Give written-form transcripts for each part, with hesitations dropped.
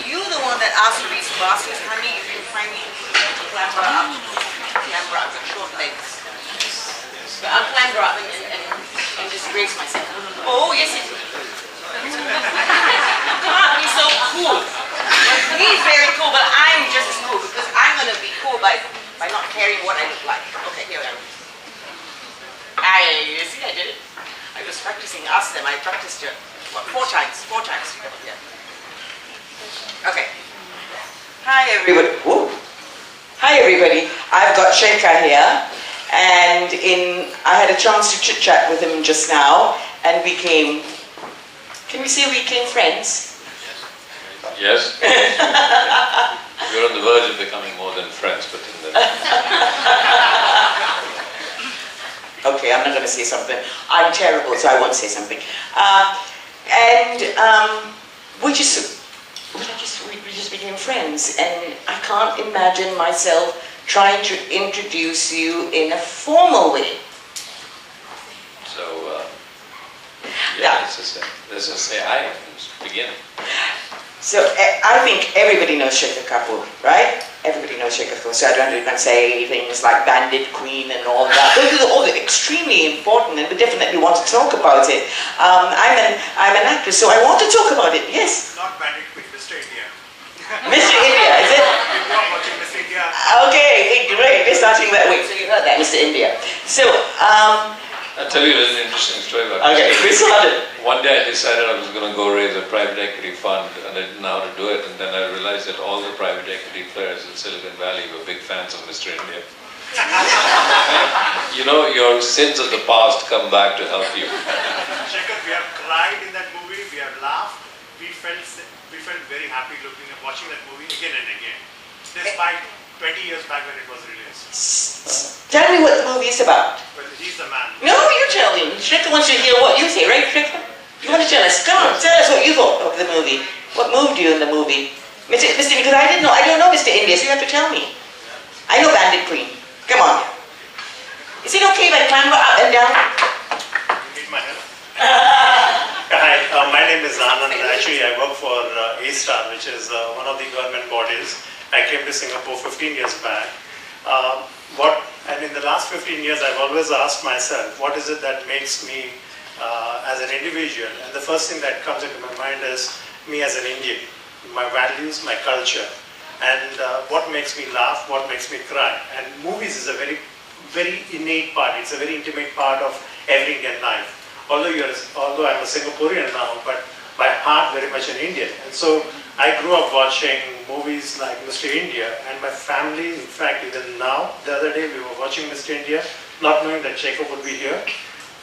you the one that asked these glasses, honey? You can find me clamber up. Clamber up with short legs. But I'll clamber up and just brace myself. Oh, yes, it is. He's so cool. He's very cool, but I'm just as cool because I'm going to be cool by not caring what I look like. Okay, here we are. You see, I did it. I was practicing. Ask them. I practiced it. What, 4 times. 4 times. Yeah. Okay. Hi, everybody. Whoa. Hi, everybody. I've got Shekhar here, and I had a chance to chit-chat with him just now, and we became, can we say we became friends? Yes. We're on the verge of becoming more than friends, but in the... Okay, I'm not going to say something. I'm terrible, so I won't say something. We just became friends, and I can't imagine myself trying to introduce you in a formal way. So, let's just say hi and begin. So, I think everybody knows Shekhar Kapur, right? Everybody knows Shekhar Kapur, so I don't even say things like Bandit Queen and all that. Those are all extremely important, and we definitely want to talk about it. I'm an actress, so I want to talk about it, yes? Not Bandit Queen, Mr. India. Mr. India, is it? You are watching Mr. India. Okay, great, we're starting that way. So you heard that, Mr. India. So, I'll tell you a little interesting story about this. Okay, we started. One day I decided I was going to go raise a private equity fund, and I didn't know how to do it, and then I realized that all the private equity players in Silicon Valley were big fans of Mr. India. You know, your sins of the past come back to help you. Shekhar, we have cried in that movie, we have laughed, we felt very happy watching that movie again and again, despite 20 years back when it was released. Tell me what the movie is about. Well, he's the man. No, you tell me. Shekhar wants to hear what you say, right, Shekhar? You want to tell us? Come on, tell us what you thought of the movie. What moved you in the movie? Mr. Because I don't know Mr. India, so you have to tell me. I know Bandit Queen. Come on. Is it okay if I clamber up and down? You need my help? Hi, my name is Rahman, and actually I work for A-Star, which is one of the government bodies. I came to Singapore 15 years back. And in the last 15 years, I've always asked myself, what is it that makes me as an individual? And the first thing that comes into my mind is me as an Indian, my values, my culture, and what makes me laugh, what makes me cry. And movies is a very, very innate part. It's a very intimate part of every Indian life. Although I'm a Singaporean now, but by heart very much an Indian. And so I grew up watching movies like Mr. India, and my family, in fact, even now, the other day we were watching Mr. India, not knowing that Shekhar would be here,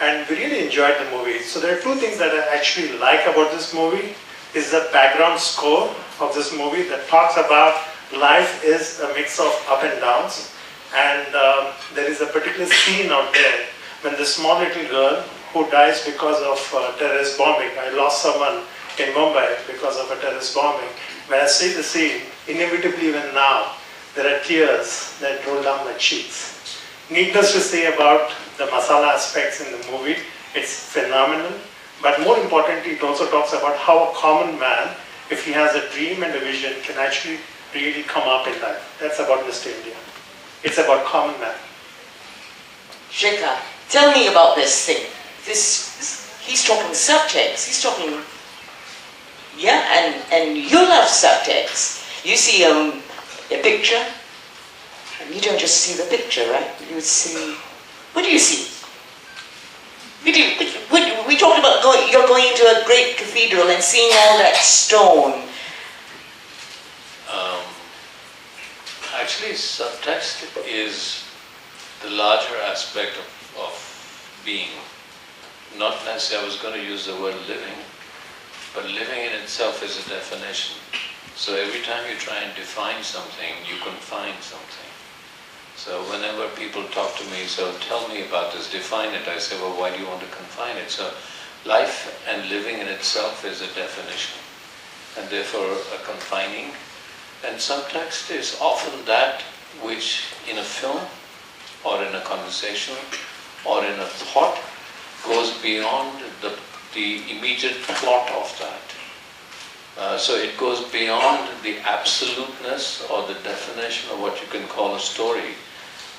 and we really enjoyed the movie. So there are 2 things that I actually like about this movie, is the background score of this movie that talks about life is a mix of up and downs, and there is a particular scene out there when the small little girl who dies because of terrorist bombing. I lost someone in Mumbai because of a terrorist bombing. When I see the scene, inevitably even now, there are tears that roll down my cheeks. Needless to say about the masala aspects in the movie, it's phenomenal. But more importantly, it also talks about how a common man, if he has a dream and a vision, can actually really come up in life. That's about Mr. India. It's about common man. Shekhar, tell me about this thing. He's talking subtext. He's talking... Yeah, and you love subtext. You see a picture, and you don't just see the picture, right? You see... What do you see? We talked about you're going into a great cathedral and seeing all that stone. Actually, subtext is the larger aspect of being. Not necessarily, I was going to use the word living, but living in itself is a definition. So every time you try and define something, you confine something. So whenever people talk to me, so tell me about this, define it, I say, well, why do you want to confine it? So life and living in itself is a definition, and therefore a confining. And subtext is often that which in a film, or in a conversation, or in a thought, goes beyond the immediate plot of that. So it goes beyond the absoluteness or the definition of what you can call a story.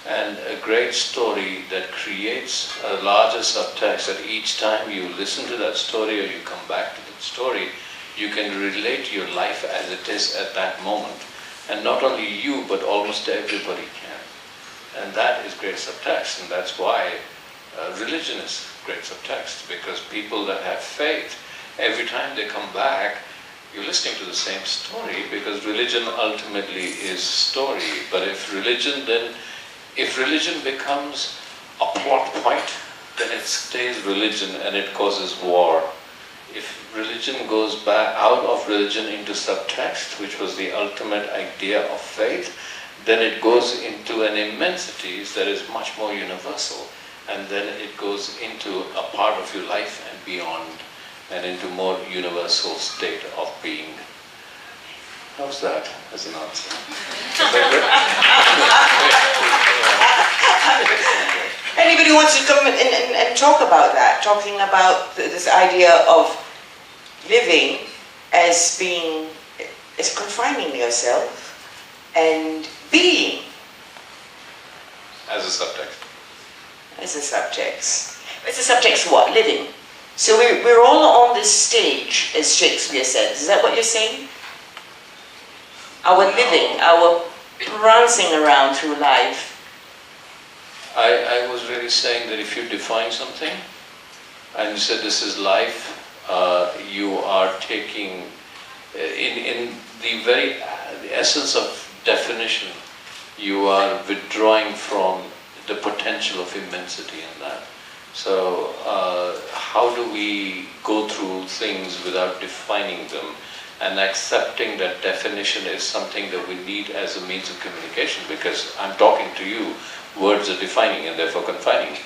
And a great story that creates a larger subtext, that each time you listen to that story or you come back to that story, you can relate your life as it is at that moment. And not only you, but almost everybody can. And that is great subtext, and that's why religion is great subtext, because people that have faith, every time they come back, you're listening to the same story, because religion ultimately is story. But if religion becomes a plot point, then it stays religion and it causes war. If religion goes back out of religion into subtext, which was the ultimate idea of faith, then it goes into an immensity that is much more universal. And then it goes into a part of your life and beyond, and into more universal state of being. How's that as an answer? Anybody wants to come and talk about that? Talking about this idea of living as being, as confining yourself and being. As a subtext. As a subtext. As a subtext what? Living. So we're all on this stage, as Shakespeare said. Is that what you're saying? Our living, our prancing around through life. I was really saying that if you define something, and you said this is life, you are taking, in the very the essence of definition, you are withdrawing from the potential of immensity in that. So how do we go through things without defining them, and accepting that definition is something that we need as a means of communication? Because I'm talking to you, words are defining and therefore confining.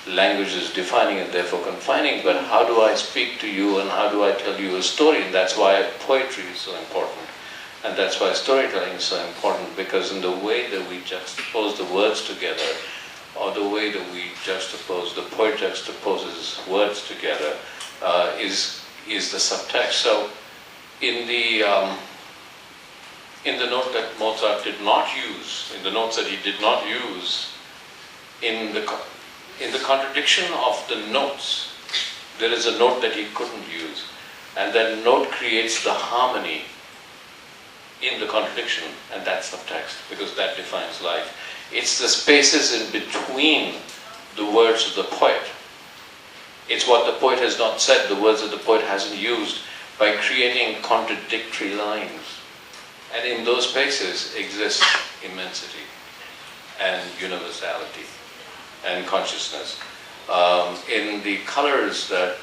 Language is defining and therefore confining, but how do I speak to you and how do I tell you a story? And that's why poetry is so important. And that's why storytelling is so important, because in the way that we juxtapose the words together, or the way that we juxtapose, the poet juxtaposes words together, is the subtext. So in the note that Mozart did not use, in the notes that he did not use, in the contradiction of the notes, there is a note that he couldn't use. And that note creates the harmony in the contradiction, and that's subtext, because that defines life. It's the spaces in between the words of the poet. It's what the poet has not said, the words that the poet hasn't used, by creating contradictory lines. And in those spaces exists immensity and universality and consciousness. In the colors that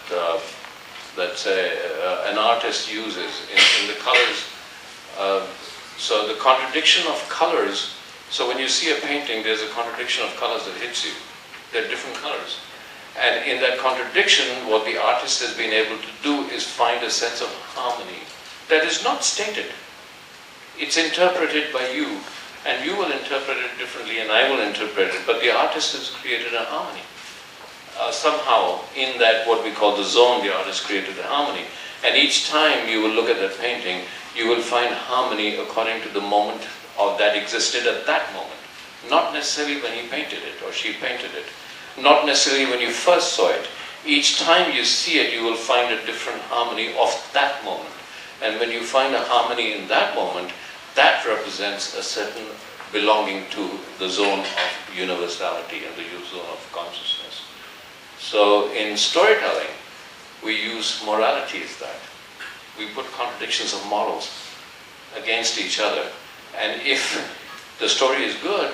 an artist uses, in the colors, so the contradiction of colors, so when you see a painting, there's a contradiction of colors that hits you. They're different colors. And in that contradiction, what the artist has been able to do is find a sense of harmony that is not stated. It's interpreted by you, and you will interpret it differently, and I will interpret it, but the artist has created a harmony. Somehow, in that what we call the zone, the artist created a harmony. And each time you will look at that painting, you will find harmony according to the moment of that existed at that moment. Not necessarily when he painted it or she painted it. Not necessarily when you first saw it. Each time you see it, you will find a different harmony of that moment. And when you find a harmony in that moment, that represents a certain belonging to the zone of universality and the zone of consciousness. So in storytelling, we use morality as that. We put contradictions of morals against each other. And if the story is good,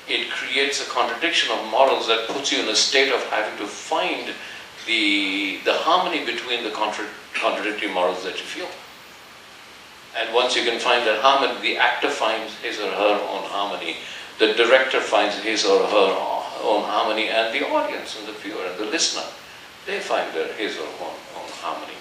it creates a contradiction of morals that puts you in a state of having to find the harmony between the contradictory morals that you feel. And once you can find that harmony, the actor finds his or her own harmony, the director finds his or her own harmony, and the audience and the viewer and the listener, they find his or her own harmony.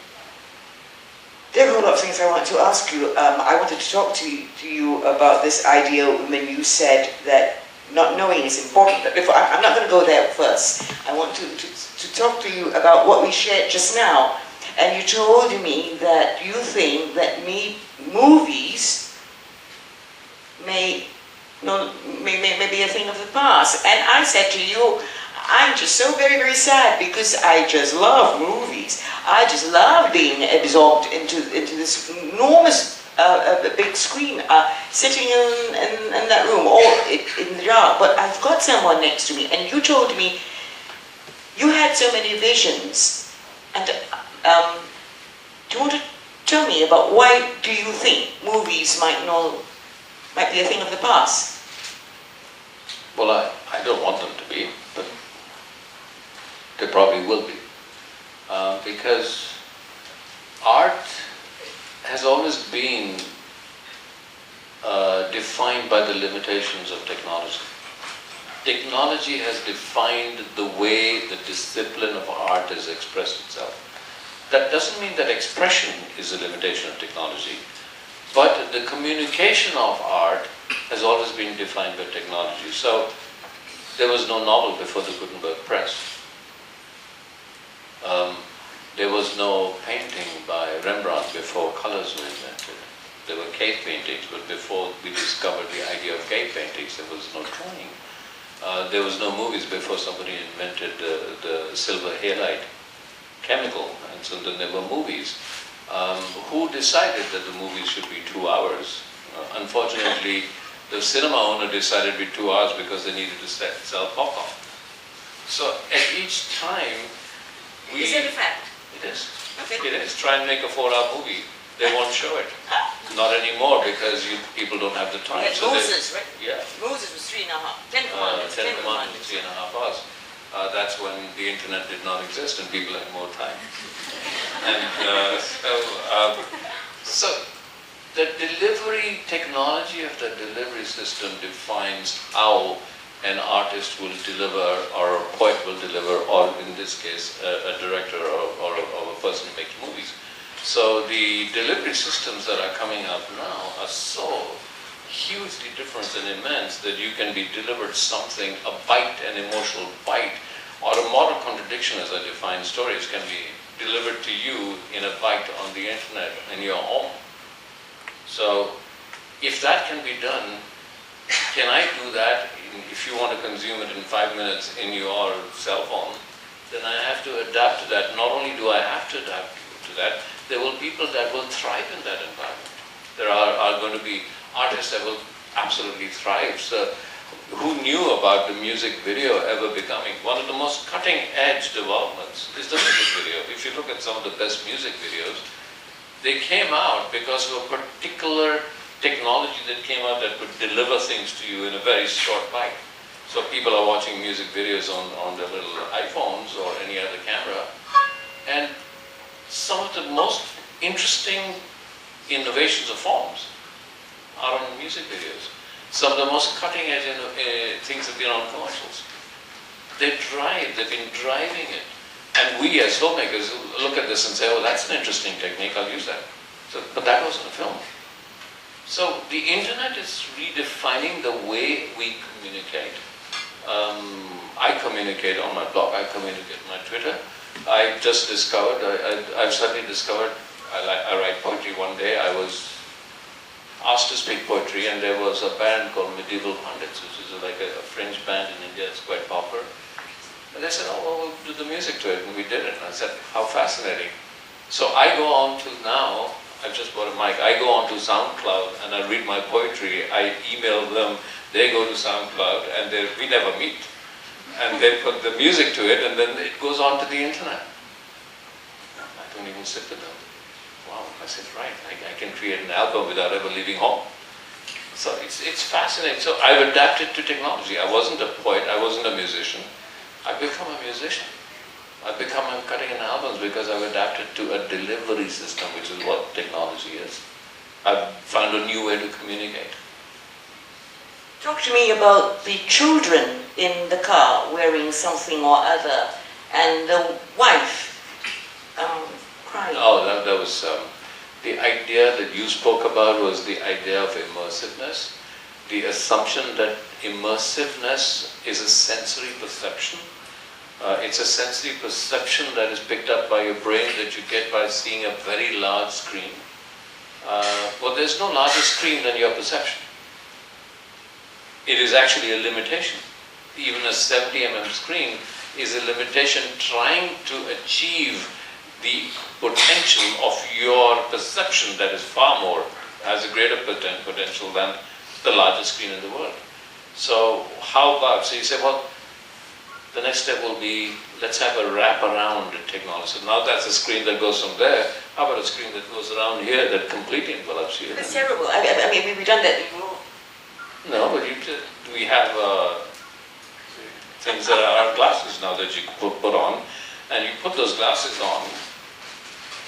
There are a whole lot of things I want to ask you. I wanted to talk to you about this idea when you said that not knowing is important. But before, I'm not going to go there first. I want to talk to you about what we shared just now, and you told me that you think that movies may be a thing of the past. And I said to you, I'm just so very, very sad because I just love movies. I just love being absorbed into this enormous big screen, sitting in that room, all in the dark. But I've got someone next to me, and you told me you had so many visions. And do you want to tell me about why do you think movies might be a thing of the past? Well, I don't want them to be, but they probably will be. Because art has always been defined by the limitations of technology. Technology has defined the way the discipline of art has expressed itself. That doesn't mean that expression is a limitation of technology, but the communication of art has always been defined by technology. So there was no novel before the Gutenberg press. There was no painting by Rembrandt before colors were invented. There were cave paintings, but before we discovered the idea of cave paintings, there was no drawing. There was no movies before somebody invented the silver halide chemical, and so then there were movies. Who decided that the movies should be 2 hours? Unfortunately, the cinema owner decided to be 2 hours because they needed to sell popcorn. So at each time, Is it a fact? It is. Okay. It is. Try and make a 4-hour movie. They won't show it. Not anymore because people don't have the time. So Moses, right? Yeah. Moses was 3.5, 10 commandments. 10 commandments, 3.5 hours. That's when the internet did not exist and people had more time. And so the delivery technology of the delivery system defines how an artist will deliver, or a poet will deliver, or in this case, a director or a person who makes movies. So the delivery systems that are coming up now are so hugely different and immense that you can be delivered something, a bite, an emotional bite, or a moral contradiction, as I define stories, can be delivered to you in a bite on the internet in your home. So if that can be done, can I do that? If you want to consume it in 5 minutes in your cell phone, then I have to adapt to that. Not only do I have to adapt to that, there will be people that will thrive in that environment. There are going to be artists that will absolutely thrive. So who knew about the music video ever becoming? One of the most cutting-edge developments is the music video. If you look at some of the best music videos, they came out because of a particular technology that came out that could deliver things to you in a very short bite. So people are watching music videos on their little iPhones or any other camera, and some of the most interesting innovations of forms are on music videos. Some of the most cutting-edge things have been on commercials. They've been driving it. And we as filmmakers look at this and say, oh, that's an interesting technique, I'll use that. But that wasn't a film. So the internet is redefining the way we communicate. I communicate on my blog, I communicate on my Twitter. I just discovered, I've suddenly discovered I write poetry. One day I was asked to speak poetry, and there was a band called Medieval Pundits, which is like a fringe band in India. It's quite popular. And they said, oh, well, we'll do the music to it, and we did it. And I said, how fascinating. So I go on to now, I've just bought a mic, I go on to SoundCloud and I read my poetry, I email them, they go to SoundCloud, and we never meet. And they put the music to it, and then it goes on to the internet. I don't even sit with them. Wow, I said, right, I can create an album without ever leaving home. So it's fascinating. So I've adapted to technology. I wasn't a poet, I wasn't a musician. I've become a musician. I'm cutting in albums because I've adapted to a delivery system, which is what technology is. I've found a new way to communicate. Talk to me about the children in the car wearing something or other, and the wife crying. Oh, that was the idea that you spoke about was the idea of immersiveness. The assumption that immersiveness is a sensory perception It's a sensory perception that is picked up by your brain that you get by seeing a very large screen. Well, there's no larger screen than your perception. It is actually a limitation. Even a 70 mm screen is a limitation trying to achieve the potential of your perception that is far more, has a greater potential than the largest screen in the world. So how about, so you say, well, the next step will be, let's have a wrap-around technology. So now that's a screen that goes from there. How about a screen that goes around here that completely envelops you? That's terrible. I mean, we've done that before. No, but we have things that are glasses now that you put on, and you put those glasses on,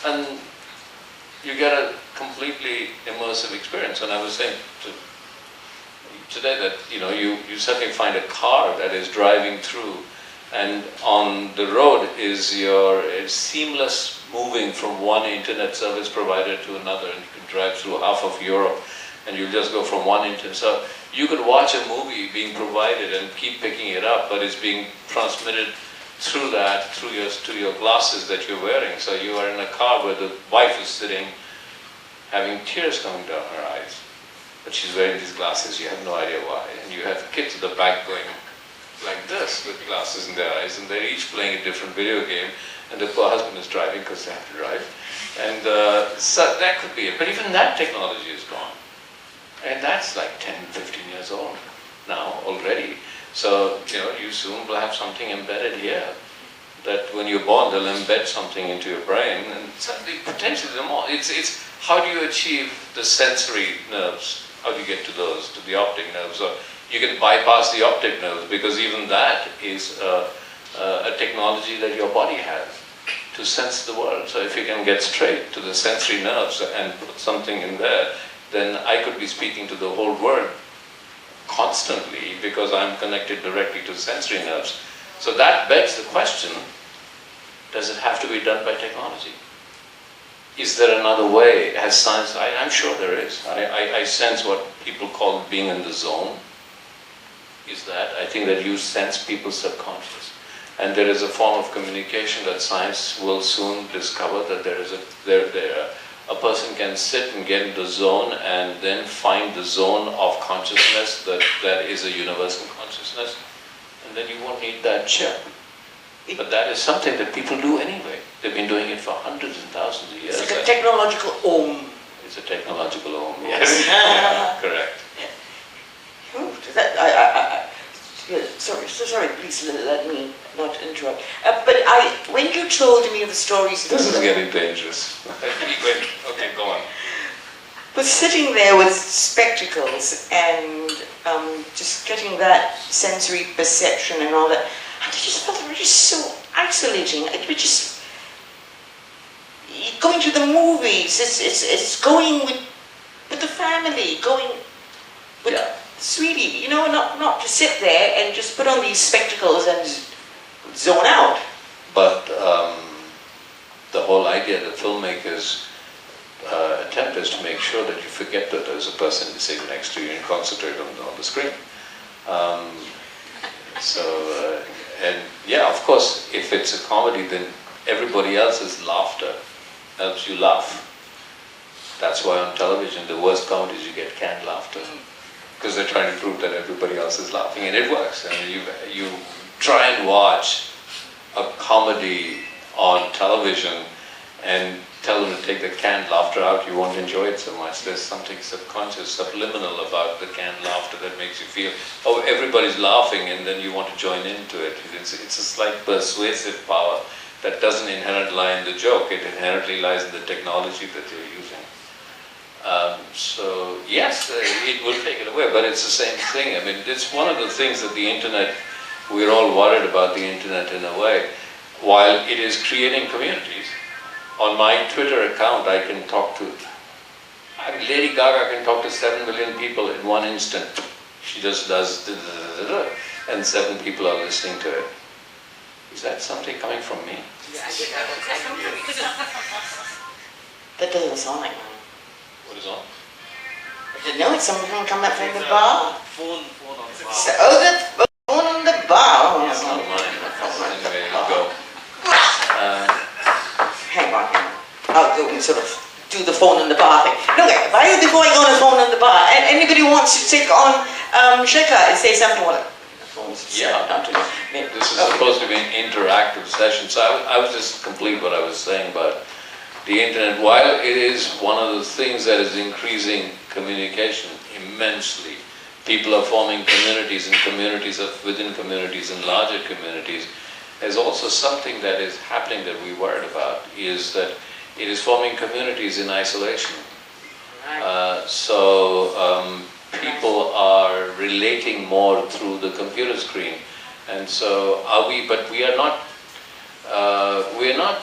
and you get a completely immersive experience. And I was saying today that you suddenly find a car that is driving through, and on the road is your seamless moving from one internet service provider to another, and you can drive through half of Europe, and you just go from one internet. So you could watch a movie being provided and keep picking it up, but it's being transmitted through that, to your glasses that you're wearing. So you are in a car where the wife is sitting, having tears coming down her eyes, but she's wearing these glasses, you have no idea why. And you have kids at the back going like this with glasses in their eyes, and they're each playing a different video game, and the poor husband is driving because they have to drive. And so that could be it. But even that technology is gone. And that's like 10, 15 years old now already. So, you soon will have something embedded here that when you're born, they'll embed something into your brain, and suddenly potentially more. It's how do you achieve the sensory nerves? How do you get to those, to the optic nerves? Or you can bypass the optic nerves, because even that is a technology that your body has to sense the world. So if you can get straight to the sensory nerves and put something in there, then I could be speaking to the whole world constantly because I'm connected directly to the sensory nerves. So that begs the question, does it have to be done by technology? Is there another way? Has science, I'm sure there is. I sense what people call being in the zone. Is that, I think that you sense people's subconscious. And there is a form of communication that science will soon discover, that there is a person can sit and get in the zone and then find the zone of consciousness that is a universal consciousness, and then you won't need that chip. But that is something that people do anyway. They've been doing it for hundreds and thousands of years. It's like a technological om. It's a technological om, yes. Yeah, correct. Oh, sorry, please let me not interrupt. But when you told me the stories... This is getting dangerous. Okay, go on. But sitting there with spectacles and just getting that sensory perception and all that, I just felt it was just so isolating. It was just... Going to the movies, it's going with the family, going with... Yeah. Sweetie, not to sit there and just put on these spectacles and zone out. But the whole idea, the filmmakers' attempt is to make sure that you forget that there's a person sitting next to you and concentrate on the screen. And yeah, of course, if it's a comedy, then everybody else's laughter helps you laugh. That's why on television, the worst comedies, you get canned laughter. Because they're trying to prove that everybody else is laughing, and it works. I mean, you try and watch a comedy on television and tell them to take the canned laughter out, you won't enjoy it so much. There's something subconscious, subliminal about the canned laughter that makes you feel, oh, everybody's laughing, and then you want to join into it. It's a slight persuasive power that doesn't inherently lie in the joke, it inherently lies in the technology that you're using. So yes, it will take it away, but it's the same thing. I mean, it's one of the things that the internet, we're all worried about the internet in a way. While it is creating communities, on my Twitter account I can talk to, Lady Gaga can talk to 7 million people in one instant. She just does and 7 people are listening to it. Is that something coming from me? Yeah, I think that doesn't sound like mine. What is on? I didn't know it's something coming up from the bar. Phone on the bar. So, oh, the phone on the bar. It's not mine. Anyway, we sort of do the phone in the bar thing. No, before I go on the phone in the bar, and anybody wants to take on Shekhar and say something? Well, yeah, this is supposed to be an interactive session, so I was just complete what I was saying about the internet. While it is one of the things that is increasing communication immensely, people are forming communities and communities within communities and larger communities. There's also something that is happening that we worried about, is that it is forming communities in isolation. People are relating more through the computer screen, and so but we are not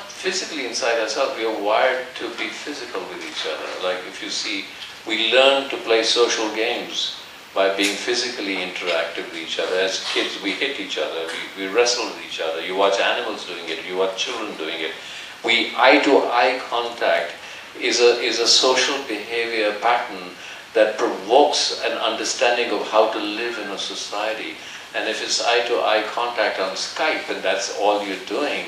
physically inside ourselves. We are wired to be physical with each other. Like if you see, we learn to play social games by being physically interactive with each other. As kids, we hit each other, we wrestle with each other. You watch animals doing it, you watch children doing it. Eye-to-eye contact is a social behavior pattern that provokes an understanding of how to live in a society. And if it's eye-to-eye contact on Skype and that's all you're doing,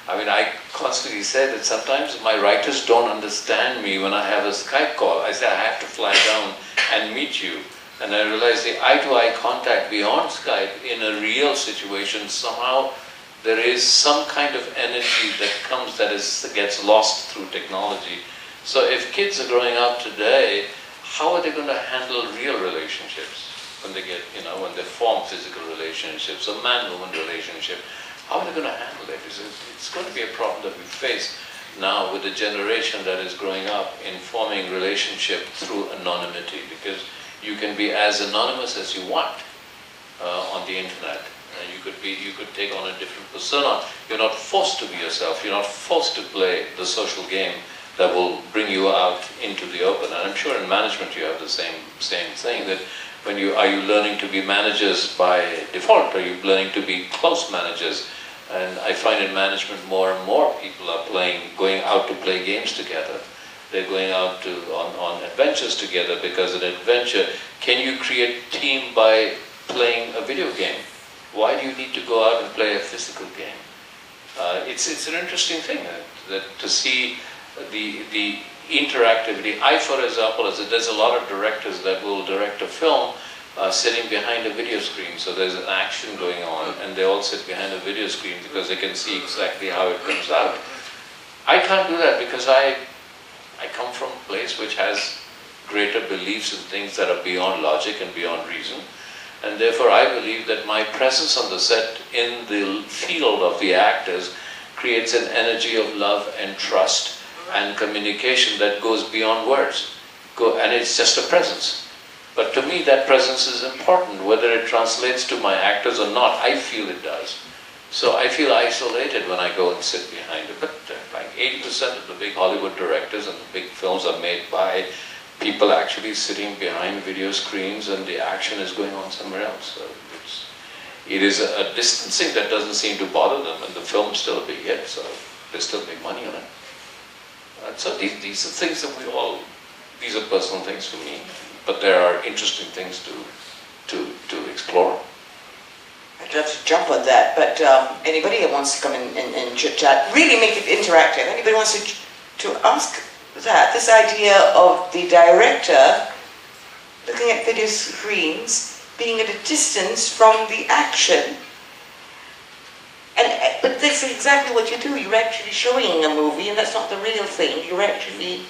I mean, I constantly say that sometimes my writers don't understand me when I have a Skype call. I say I have to fly down and meet you. And I realize the eye-to-eye contact beyond Skype in a real situation, somehow there is some kind of energy that comes that gets lost through technology. So if kids are growing up today, how are they going to handle real relationships when they get, when they form physical relationships, a man-woman relationship? How are they going to handle it? It's going to be a problem that we face now with the generation that is growing up in forming relationship through anonymity, because you can be as anonymous as you want on the internet. And you could take on a different persona. You're not forced to be yourself. You're not forced to play the social game that will bring you out into the open. And I'm sure in management you have the same thing, that are you learning to be managers by default? Are you learning to be close managers? And I find in management more and more people are going out to play games together. They're going out on adventures together, because an adventure, can you create team by playing a video game? Why do you need to go out and play a physical game? It's an interesting thing that to see the interactivity. For example, there's a lot of directors that will direct a film sitting behind a video screen. So there's an action going on, and they all sit behind a video screen because they can see exactly how it comes out. I can't do that because I come from a place which has greater beliefs in things that are beyond logic and beyond reason. And therefore I believe that my presence on the set in the field of the actors creates an energy of love and trust and communication that goes beyond words. And it's just a presence. But to me that presence is important, whether it translates to my actors or not. I feel it does. So I feel isolated when I go and sit behind it. But like 80% of the big Hollywood directors and the big films are made by people actually sitting behind video screens, and the action is going on somewhere else. So it is a distancing that doesn't seem to bother them, and the film still a big hit, so they still make money on it. And so these are things that these are personal things for me, but there are interesting things to explore. I'd love to jump on that, but anybody that wants to come in and chit-chat, really make it interactive. Anybody wants to ask that, this idea of the director looking at video screens, being at a distance from the action, but that's exactly what you do. You're actually showing a movie, and that's not the real thing. You're actually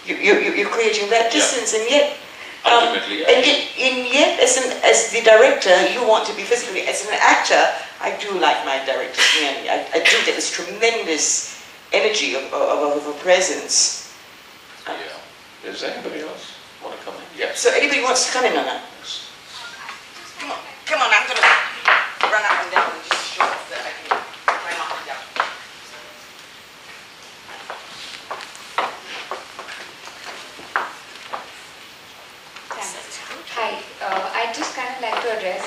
you're creating that distance, and yet. Ultimately, and yet, as the director, you want to be physically. As an actor, I do like my directors. I do get this tremendous energy of a presence. Yeah. Does anybody else want to come in? Yeah. So anybody wants to come in on that? Come on, I'm going to run up and down and just show off that I can climb up and down. Hi, I'd just kind of like to address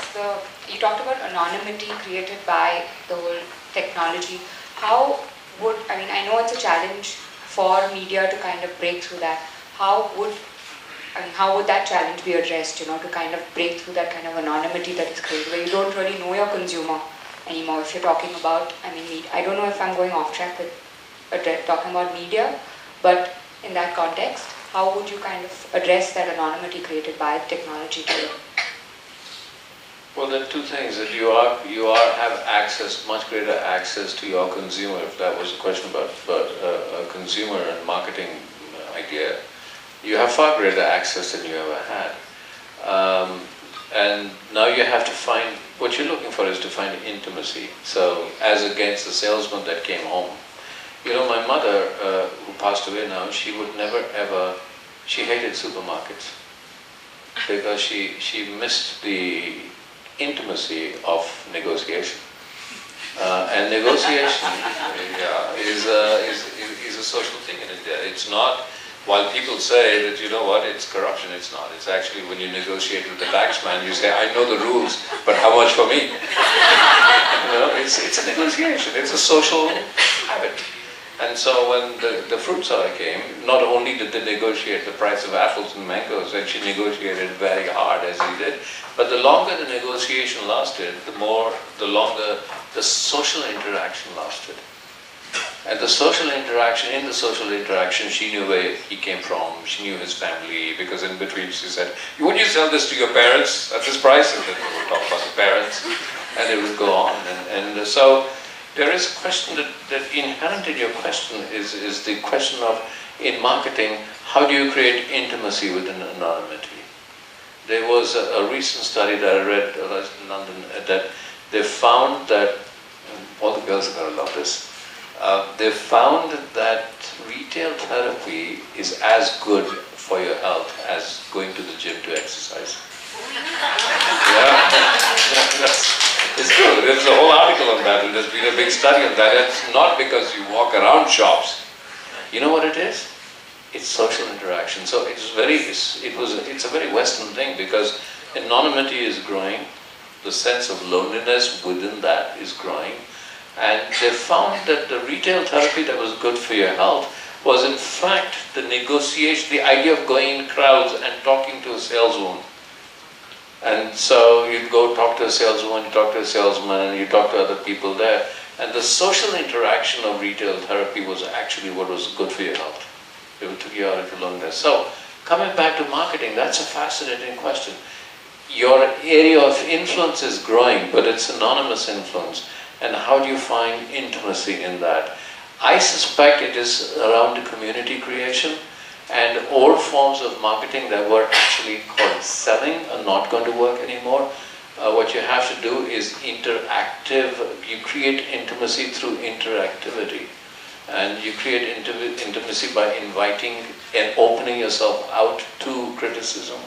you talked about anonymity created by the whole technology. I know it's a challenge for media to kind of break through that. How would that challenge be addressed, to kind of break through that kind of anonymity that is created, where you don't really know your consumer anymore? If you're talking about, I don't know if I'm going off track with talking about media, But in that context, how would you kind of address that anonymity created by technology today? Well, there are two things that you have access, much greater access to your consumer. If that was a question about a consumer and marketing idea, you have far greater access than you ever had. And now you have to find, what you're looking for is to find intimacy. So, as against the salesman that came home. You know, my mother, who passed away now, she would never ever, she hated supermarkets because she missed the intimacy of negotiation. And negotiation is a social thing in India. It's not, while people say that, you know what, it's corruption, it's not. It's actually when you negotiate with the taxman, you say, I know the rules, but how much for me? You know, it's a negotiation, it's a social habit. And so when the fruit seller came, not only did they negotiate the price of apples and mangoes, and she negotiated very hard as he did, but the longer the negotiation lasted, the longer the social interaction lasted. And the social interaction, she knew where he came from, she knew his family, because in between she said, would you sell this to your parents at this price? And then we would talk about the parents, and it would go on. And so there is a question that inherent in your question is the question of, in marketing, how do you create intimacy within anonymity? There was a recent study that I read in London that they found that, all the girls are going to love this, they found that retail therapy is as good for your health as going to the gym to exercise. It's true. There's a whole article on that, and there's been a big study on that. It's not because you walk around shops. You know what it is? It's social interaction. So it's a very Western thing, because anonymity is growing, the sense of loneliness within that is growing, and they found that the retail therapy that was good for your health was in fact the negotiation, the idea of going in crowds and talking to a saleswoman. And so you go talk to a saleswoman, you talk to a salesman, you talk to other people there. And the social interaction of retail therapy was actually what was good for your health. It took you out of your loneliness. So, coming back to marketing, that's a fascinating question. Your area of influence is growing, but it's anonymous influence. And how do you find intimacy in that? I suspect it is around the community creation. And old forms of marketing that were actually called selling are not going to work anymore. What you have to do is interactive. You create intimacy through interactivity. And you create intimacy by inviting and opening yourself out to criticism.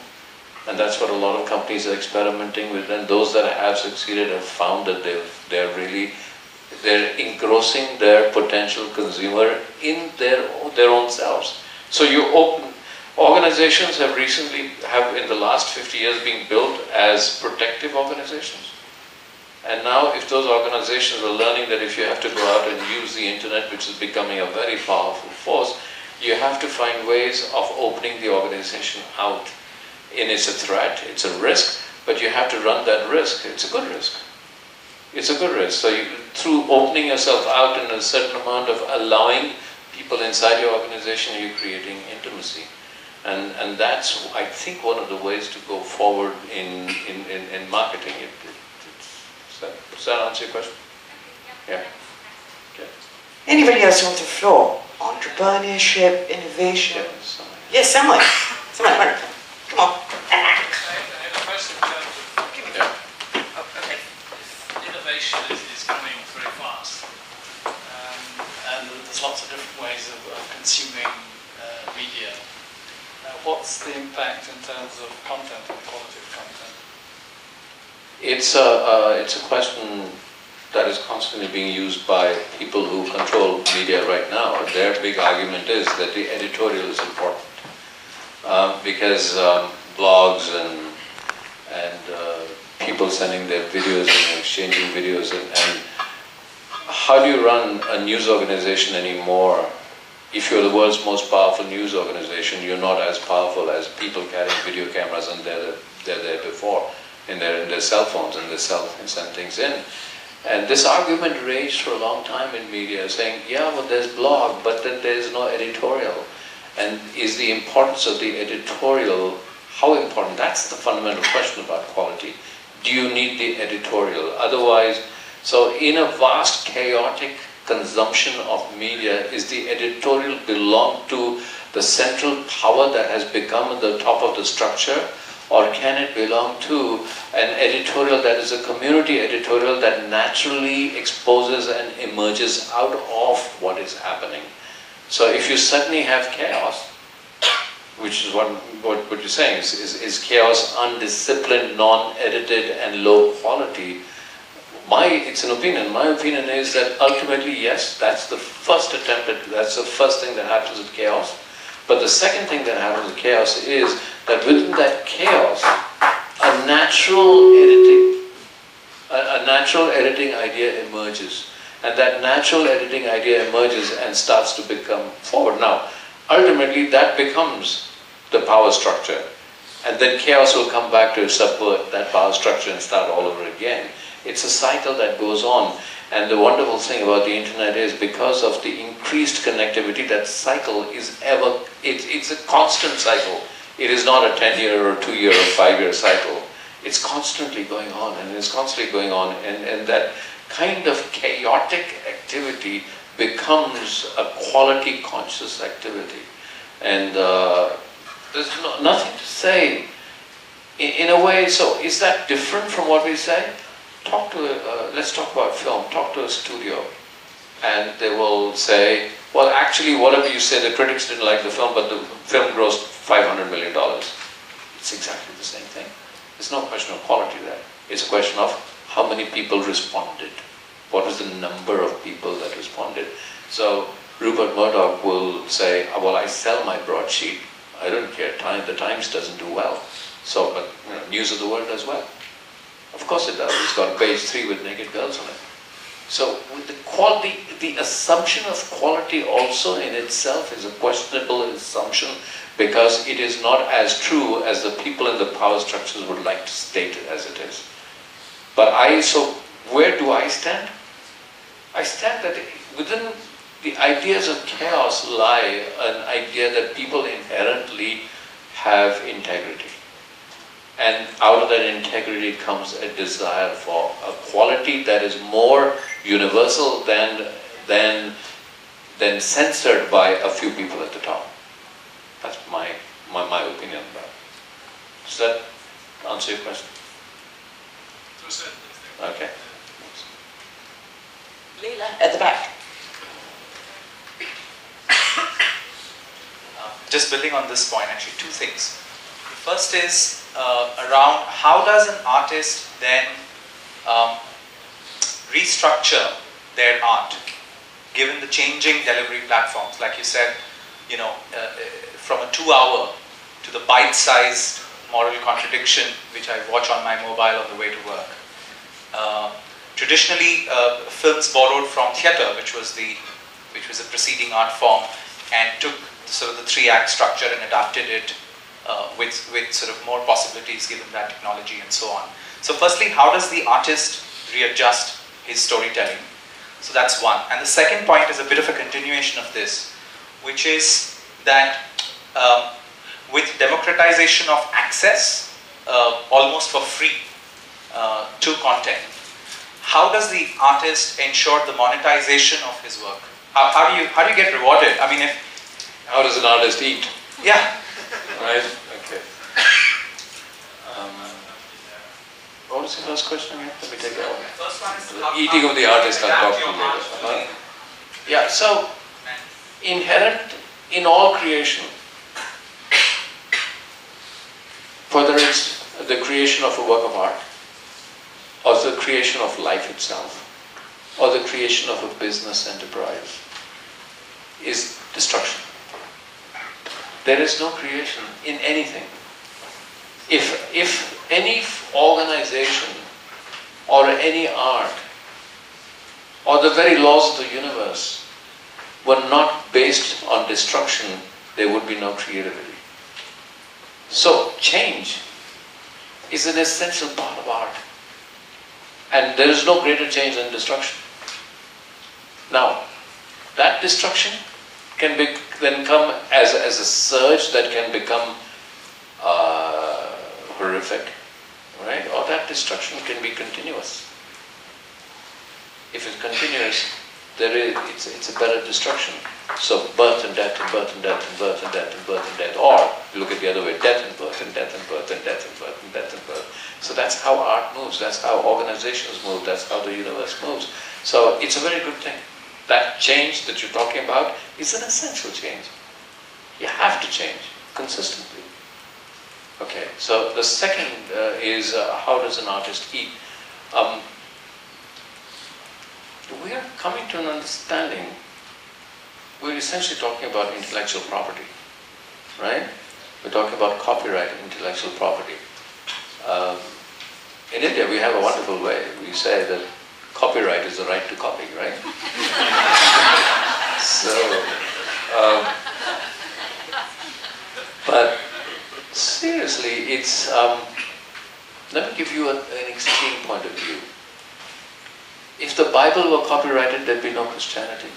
And that's what a lot of companies are experimenting with. And those that have succeeded have found that they're engrossing their potential consumer in their own selves. So you open, organizations have in the last 50 years been built as protective organizations. And now if those organizations are learning that if you have to go out and use the internet, which is becoming a very powerful force, you have to find ways of opening the organization out. And it's a threat, it's a risk, but you have to run that risk. It's a good risk. It's a good risk. So through opening yourself out in a certain amount of allowing people inside your organization, you're creating intimacy. And that's, I think, one of the ways to go forward in marketing. Does that answer your question? Yeah. Okay. Anybody else want the floor? Entrepreneurship, innovation? Yes, someone. Come on. I had a question in terms of innovation is coming very fast. And there's lots of different ways of consuming media. What's the impact in terms of content and quality of content? It's a question that is constantly being used by people who control media right now. Their big argument is that the editorial is important because blogs and people sending their videos and exchanging videos and how do you run a news organization anymore? If you're the world's most powerful news organization, you're not as powerful as people carrying video cameras and they're there before in their cell phones and they send things in. And this argument raged for a long time in media, saying, yeah, well, there's blog, but then there's no editorial. And is the importance of the editorial, how important? That's the fundamental question about quality. Do you need the editorial? Otherwise, so in a vast chaotic consumption of media, is the editorial belong to the central power that has become at the top of the structure? Or can it belong to an editorial that is a community editorial that naturally exposes and emerges out of what is happening? So if you suddenly have chaos, which is what you're saying, is chaos undisciplined, non-edited and low quality, it's an opinion. My opinion is that ultimately, yes, that's the first attempt, that's the first thing that happens with chaos. But the second thing that happens with chaos is that within that chaos, a natural editing idea emerges. And that natural editing idea emerges and starts to become forward. Now, ultimately that becomes the power structure. And then chaos will come back to subvert that power structure and start all over again. It's a cycle that goes on. And the wonderful thing about the internet is because of the increased connectivity, that cycle is it's a constant cycle. It is not a 10-year or 2-year or 5-year cycle. It's constantly going on, and it's constantly going on, and that kind of chaotic activity becomes a quality conscious activity. And there's nothing to say in a way. So is that different from what we say? Let's talk about film. Talk to a studio, and they will say, well, actually, whatever you say, the critics didn't like the film, but the film grossed $500 million. It's exactly the same thing. There's no question of quality there. It's a question of how many people responded. What was the number of people that responded? So Rupert Murdoch will say, well, I sell my broadsheet. I don't care. The Times doesn't do well. So, but News of the World does well. Of course it does. It's got page 3 with naked girls on it. So with the quality, the assumption of quality also in itself is a questionable assumption, because it is not as true as the people in the power structures would like to state it as it is. But so where do I stand? I stand that within the ideas of chaos lie an idea that people inherently have integrity. And out of that integrity comes a desire for a quality that is more universal than censored by a few people at the top. That's my opinion about it. Does that answer your question? Okay. Leela, at the back. Just building on this point, actually, two things. The first is around how does an artist then restructure their art given the changing delivery platforms. Like you said, from a 2-hour to the bite-sized moral contradiction which I watch on my mobile on the way to work. Traditionally, films borrowed from theatre, which was a preceding art form, and took sort of the 3-act structure and adapted it with sort of more possibilities given that technology and so on. So firstly, how does the artist readjust his storytelling? So that's one. And the second point is a bit of a continuation of this, which is that with democratization of access, almost for free to content, how does the artist ensure the monetization of his work? How do you get rewarded? I mean, how does an artist eat? Yeah. Right? Okay. What was the first question again? Let me take that one. First one is the eating of the artist, I'll talk to you later. Yeah, so inherent in all creation, whether it's the creation of a work of art, or the creation of life itself, or the creation of a business enterprise, is destruction. There is no creation in anything. If any organization or any art or the very laws of the universe were not based on destruction, there would be no creativity. So change is an essential part of art. And there is no greater change than destruction. Now, that destruction can then come as a surge that can become horrific, right? Or that destruction can be continuous. If it's continuous, it's a better destruction. So birth and death and birth and death and birth and death and birth and death. Or look at the other way, death and birth and death and birth and death and birth and death and birth. So that's how art moves, that's how organizations move, that's how the universe moves. So it's a very good thing. That change that you're talking about is an essential change. You have to change consistently. Okay, so the second is how does an artist eat? We are coming to an understanding. We're essentially talking about intellectual property, right? We're talking about copyright and intellectual property. In India, we have a wonderful way. We say that copyright is the right to copy, right? So, but seriously, it's, let me give you an extreme point of view. If the Bible were copyrighted, there'd be no Christianity.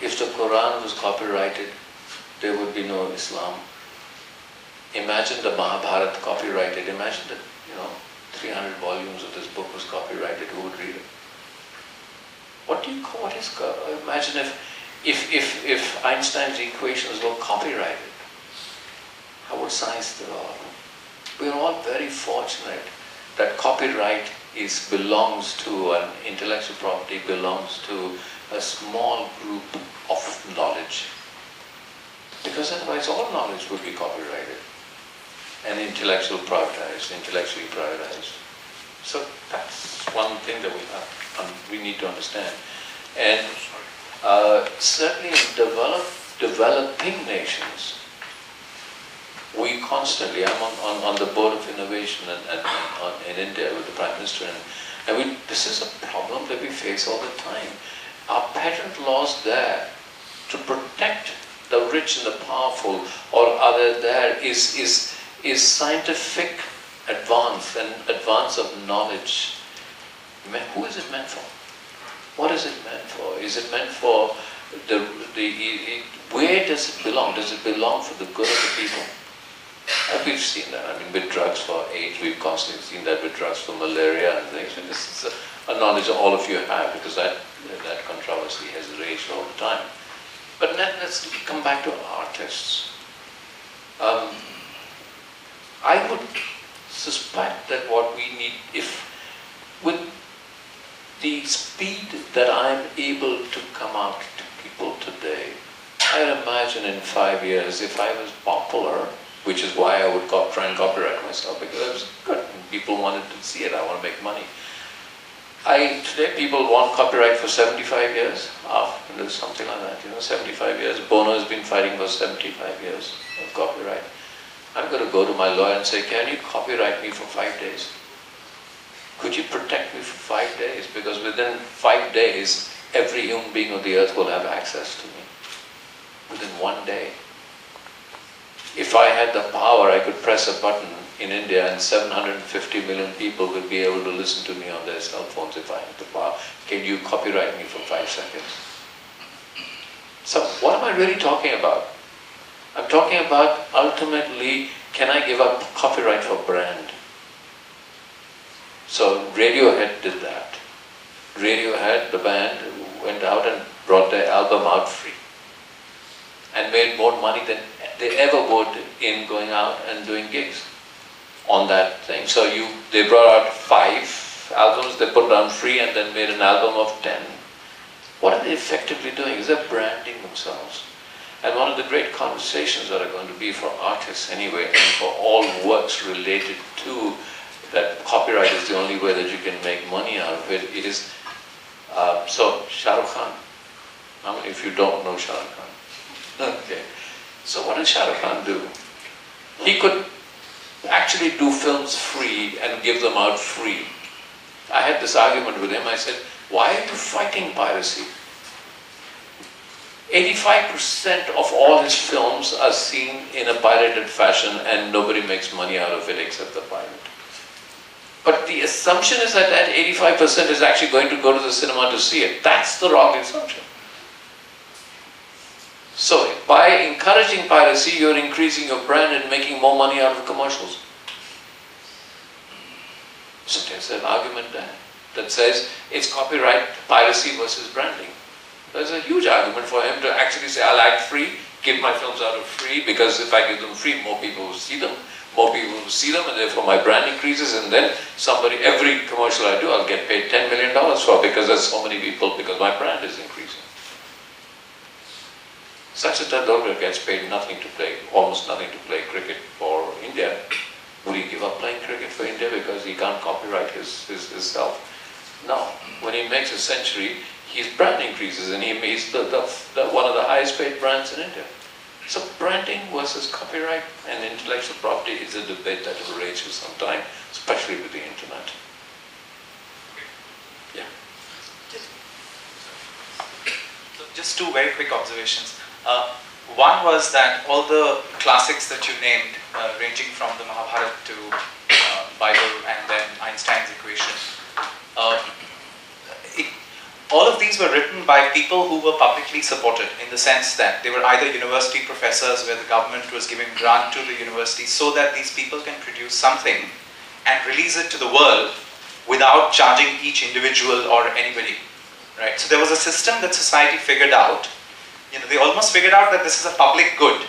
If the Quran was copyrighted, there would be no Islam. Imagine the Mahabharata copyrighted. Imagine that, 300 volumes of this book was copyrighted. Who would read it? What is, imagine if Einstein's equations were copyrighted. How would science develop? We're all very fortunate that copyright belongs to, an intellectual property belongs to a small group of knowledge. Because otherwise all knowledge would be copyrighted and intellectually privatized. So that's one thing that we need to understand. And certainly in developing nations, we constantly, I'm on the board of innovation in India with the Prime Minister, and this is a problem that we face all the time. Our patent laws there to protect the rich and the powerful, or other there is scientific advance and advance of knowledge. Who is it meant for? What is it meant for? Is it meant for where does it belong? Does it belong for the good of the people? And we've seen that. I mean, with drugs for AIDS, we've constantly seen that with drugs for malaria and things. And this is a knowledge that all of you have, because that controversy has raged all the time. But let's come back to artists. I would suspect that what we need, with the speed that I'm able to come out to people today, I'd imagine in 5 years, if I was popular, which is why I would try and copyright myself, because I was good and people wanted to see it, I want to make money. Today people want copyright for 75 years, something like that, 75 years. Bono has been fighting for 75 years of copyright. I'm going to go to my lawyer and say, can you copyright me for 5 days? Could you protect me for 5 days? Because within 5 days, every human being on the earth will have access to me. Within 1 day. If I had the power, I could press a button in India and 750 million people would be able to listen to me on their cell phones if I had the power. Can you copyright me for 5 seconds? So what am I really talking about? I'm talking about ultimately, can I give up copyright for brand? So Radiohead did that. Radiohead, the band, went out and brought their album out free and made more money than they ever would in going out and doing gigs on that thing. So they brought out 5 albums, they put it on free and then made an album of 10. What are they effectively doing? Is they're branding themselves. And one of the great conversations that are going to be for artists anyway, and for all works related to that copyright is the only way that you can make money out of it, is, so Shah Rukh Khan. How many of you don't know Shah Rukh Khan? Okay. So what did Shah Rukh Khan do? He could actually do films free and give them out free. I had this argument with him. I said, why are you fighting piracy? 85% of all his films are seen in a pirated fashion and nobody makes money out of it except the pirate. But the assumption is that that 85% is actually going to go to the cinema to see it. That's the wrong assumption. So by encouraging piracy, you're increasing your brand and making more money out of commercials. So there's an argument there that says it's copyright piracy versus branding. There's a huge argument for him to actually say, I'll act free, give my films out of free, because if I give them free, more people will see them. More people will see them, and therefore my brand increases, and then every commercial I do, I'll get paid $10 million for, because there's so many people, because my brand is increasing. Sachin Tendulkar gets paid nothing to play, almost nothing to play cricket for India. Would he give up playing cricket for India because he can't copyright his self? No. When he makes a century, his brand increases, and he's one of the highest paid brands in India. So branding versus copyright and intellectual property is a debate that will rage for some time, especially with the internet. Yeah. So just two very quick observations. One was that all the classics that you named, ranging from the Mahabharata to Bible and then Einstein's equation, all of these were written by people who were publicly supported, in the sense that they were either university professors where the government was giving grant to the university so that these people can produce something and release it to the world without charging each individual or anybody, right? So there was a system that society figured out. They almost figured out that this is a public good,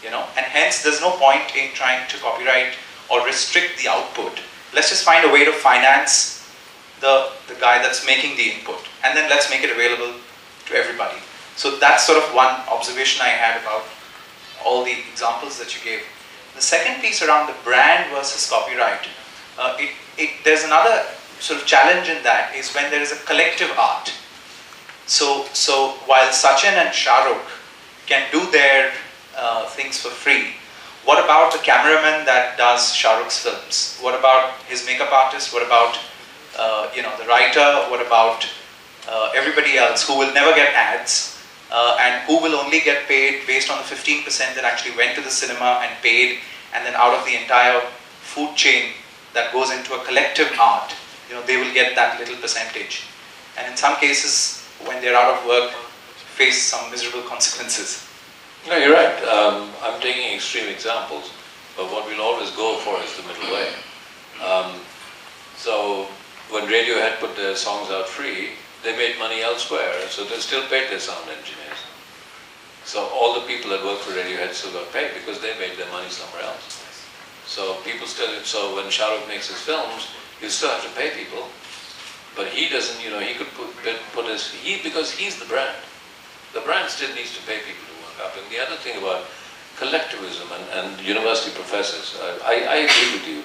and hence there's no point in trying to copyright or restrict the output. Let's just find a way to finance the guy that's making the input, and then let's make it available to everybody. So that's sort of one observation I had about all the examples that you gave. The second piece around the brand versus copyright, there's another sort of challenge in that is when there is a collective art. So while Sachin and Shah Rukh can do their things for free, what about the cameraman that does Shah Rukh's films? What about his makeup artist? What about the writer? What about everybody else who will never get ads and who will only get paid based on the 15% that actually went to the cinema and paid, and then out of the entire food chain that goes into a collective art, they will get that little percentage. And in some cases, when they're out of work, face some miserable consequences. No, you're right. I'm taking extreme examples, but what we'll always go for is the middle way. So when Radiohead put their songs out free, they made money elsewhere, so they still paid their sound engineers. So all the people that work for Radiohead still got paid because they made their money somewhere else. So so when Shah Rukh makes his films, you still have to pay people. But he doesn't, he could because he's the brand. The brand still needs to pay people to work up. And the other thing about collectivism and university professors, I agree with you.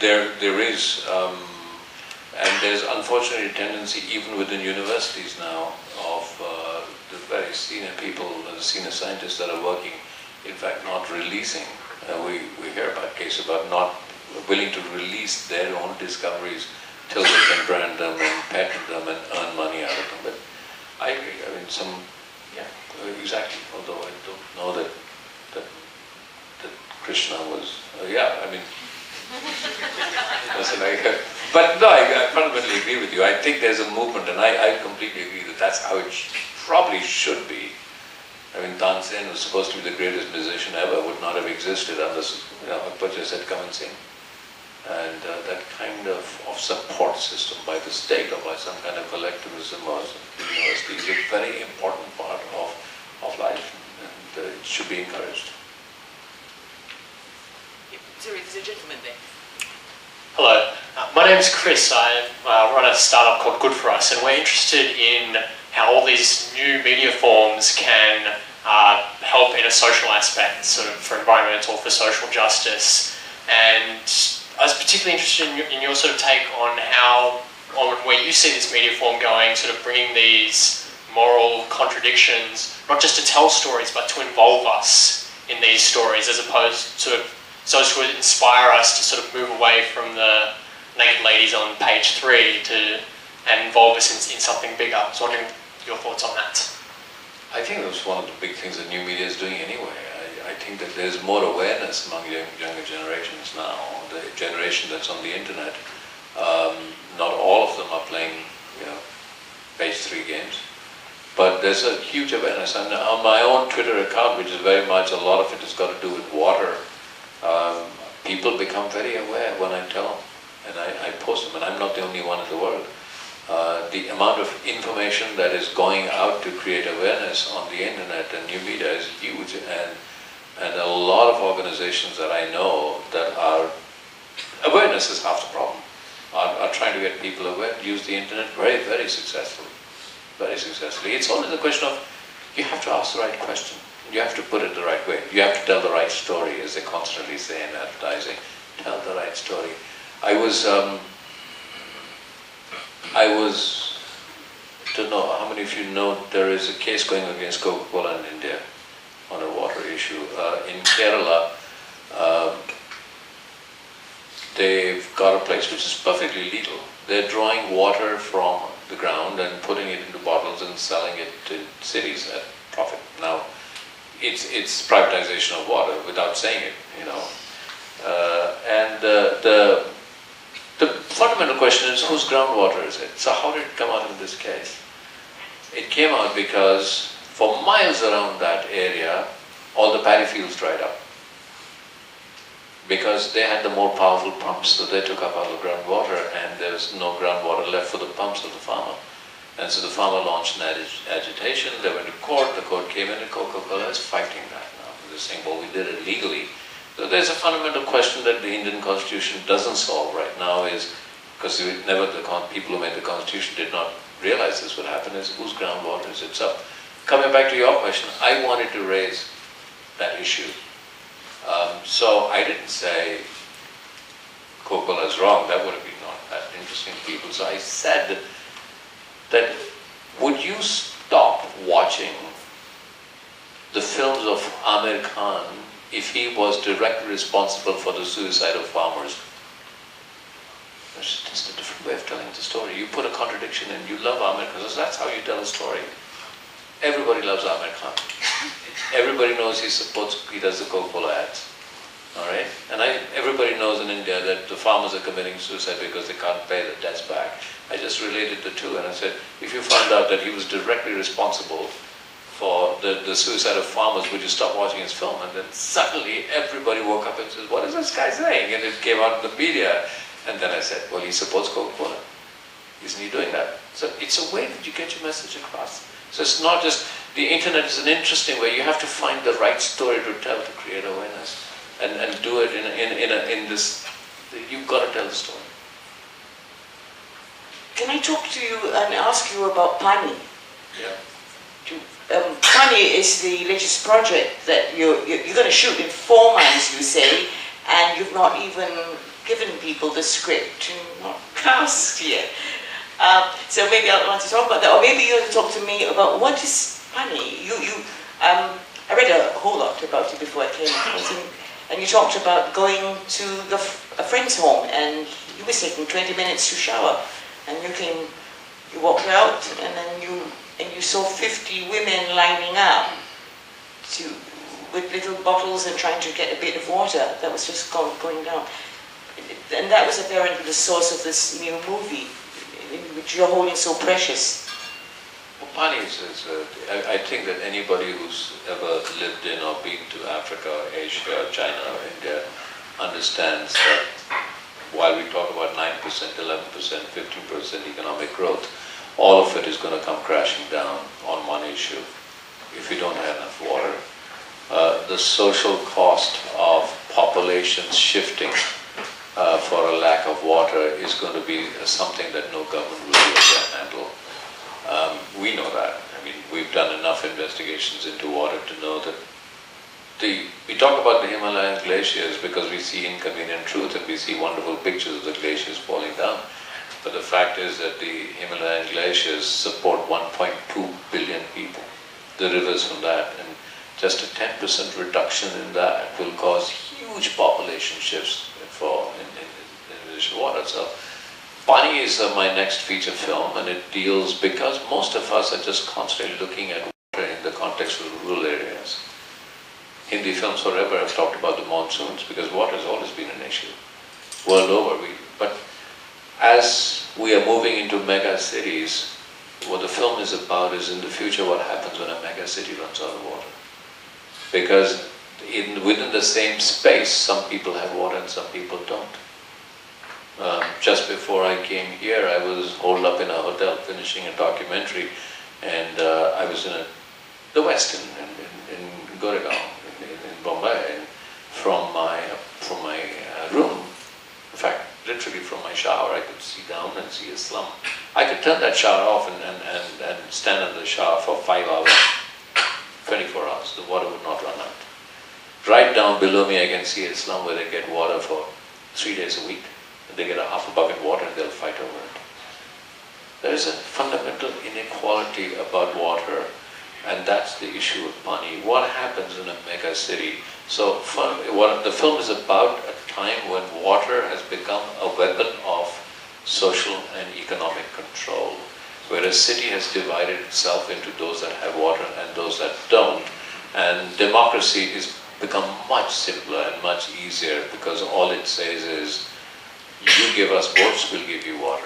There is, and there's unfortunately a tendency even within universities now of the very senior people, the senior scientists that are working, in fact not releasing. We hear about cases about not willing to release their own discoveries till they can brand them and patent them and earn money out of them. But I agree. I mean, exactly. Although I don't know that Krishna was. But no, I fundamentally agree with you. I think there's a movement, and I completely agree that that's how it probably should be. I mean, Tansen was supposed to be the greatest musician ever, would not have existed unless Akbar just said, come and sing. And that kind of support system by the state or by some kind of collectivism or university is a very important part of life, and it should be encouraged. Sorry, there's a gentleman there. Hello, my name is Chris. I run a startup called Good For Us, and we're interested in how all these new media forms can help in a social aspect, sort of for environmental, for social justice. And I was particularly interested in your sort of take on where you see this media form going, sort of bringing these moral contradictions, not just to tell stories, but to involve us in these stories, as opposed to to inspire us to sort of move away from the naked ladies on page 3 and involve us in something bigger. I was wondering your thoughts on that. I think that's one of the big things that new media is doing anyway. I I think that there's more awareness among younger generations now, the generation that's on the internet. Not all of them are playing, page 3 games, but there's a huge awareness. And on my own Twitter account, which is very much, a lot of it has got to do with water, people become very aware when I tell them, and I post them, and I'm not the only one in the world. The amount of information that is going out to create awareness on the internet and new media is huge, and a lot of organizations that I know that are, awareness is half the problem, are trying to get people aware, use the internet very, very successfully. Very successfully. It's only the question of, you have to ask the right question. You have to put it the right way. You have to tell the right story, as they constantly say in advertising. Tell the right story. I don't know how many of you know, there is a case going against Coca-Cola in India on a water issue. In Kerala, they've got a place which is perfectly legal. They're drawing water from the ground and putting it into bottles and selling it to cities at profit. Now, it's privatization of water without saying it, The fundamental question is, whose groundwater is it? So how did it come out in this case? It came out because for miles around that area, all the paddy fields dried up. Because they had the more powerful pumps that they took up all the groundwater, and there was no groundwater left for the pumps of the farmer. And so the farmer launched an agitation, they went to court, the court came in, and Coca-Cola is fighting that now. They're saying, well, we did it legally. So there's a fundamental question that the Indian Constitution doesn't solve right now, is, because people who made the Constitution did not realize this would happen, is whose groundwater is it? So, coming back to your question, I wanted to raise that issue. So I didn't say Coca-Cola is wrong, that would have been not that interesting to people. So I said that would you stop watching the films of Amir Khan if he was directly responsible for the suicide of farmers? It's just a different way of telling the story. You put a contradiction in, you love Amir Khan, that's how you tell a story. Everybody loves Amir Khan. Everybody knows he does the Coca-Cola ads. Alright? And everybody knows in India that the farmers are committing suicide because they can't pay the debts back. I just related the two, and I said, if you found out that he was directly responsible for the suicide of farmers, would you stop watching his film? And then suddenly everybody woke up and said, what is this guy saying? And it came out in the media. And then I said, well, he supports Coca-Cola. Isn't he doing that? So it's a way that you get your message across. So it's not just, the internet is an interesting way. You have to find the right story to tell to create awareness. And do it in this, you've got to tell the story. Can I talk to you and ask you about Pani? Yeah. Pani is the latest project that you're going to shoot in 4 months, you say, and you've not even given people the script to not cast yet. So maybe I want to talk about that, or maybe you want to talk to me about what is Pani. I read a whole lot about it before I came, and you talked about going to a friend's home, and you were taking 20 minutes to shower, and you walked out, and then you saw 50 women lining up with little bottles and trying to get a bit of water that was just going down. And that was apparently the source of this new movie, which you're holding so precious. Well, Pani I think that anybody who's ever lived in or been to Africa, Asia, China, or India understands that while we talk about 9%, 11%, 15% economic growth, all of it is going to come crashing down on one issue if we don't have enough water. The social cost of populations shifting for a lack of water is going to be something that no government will be able to handle. We know that. I mean, we've done enough investigations into water to know that we talk about the Himalayan glaciers because we see inconvenient truth and we see wonderful pictures of the glaciers falling down. But the fact is that the Himalayan glaciers support 1.2 billion people, the rivers from that, and just a 10% reduction in that will cause huge population shifts in water. So Pani is my next feature film, and it deals, because most of us are just constantly looking at water in the context of rural areas. Hindi films forever have talked about the monsoons because water has always been an issue world over. But as we are moving into mega cities, what the film is about is in the future what happens when a mega city runs out of water. Because within the same space, some people have water and some people don't. Just before I came here, I was holed up in a hotel finishing a documentary, and I was in the West in Goregaon, in Bombay, and from my room, in fact, literally from my shower, I could see down and see a slum. I could turn that shower off and stand in the shower for 5 hours, 24 hours. The water would not run out. Right down below me, I can see a slum where they get water for 3 days a week. They get a half a bucket of water and they'll fight over it. There is a fundamental inequality about water, and that's the issue of money. What happens in a mega city? So what the film is about a time when water has become a weapon of social and economic control, where a city has divided itself into those that have water and those that don't, and democracy has become much simpler and much easier because all it says is, you give us votes, we'll give you water.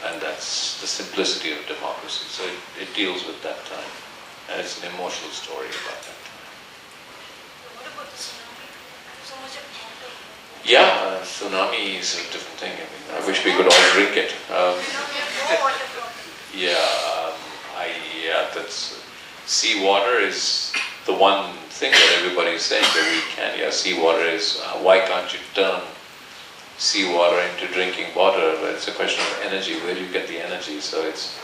And that's the simplicity of democracy. So it deals with that time. And it's an emotional story about that time. What about the tsunami? So much of water. Yeah, tsunami is a different thing. I mean, I wish we could all drink it. That's seawater is the one thing that everybody is saying that we can. Yeah, seawater is, why can't you turn seawater into drinking water? But it's a question of energy. Where do you get the energy? So it's,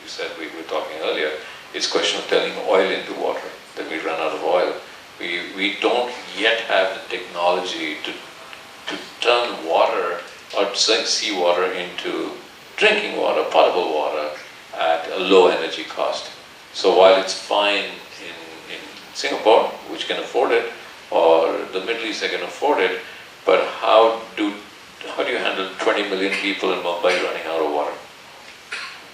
you said we were talking earlier, it's a question of turning oil into water. Then we run out of oil. We don't yet have the technology to turn water or seawater into drinking water, potable water, at a low energy cost. So while it's fine in Singapore, which can afford it, or the Middle East that can afford it, but how do you handle 20 million people in Mumbai running out of water?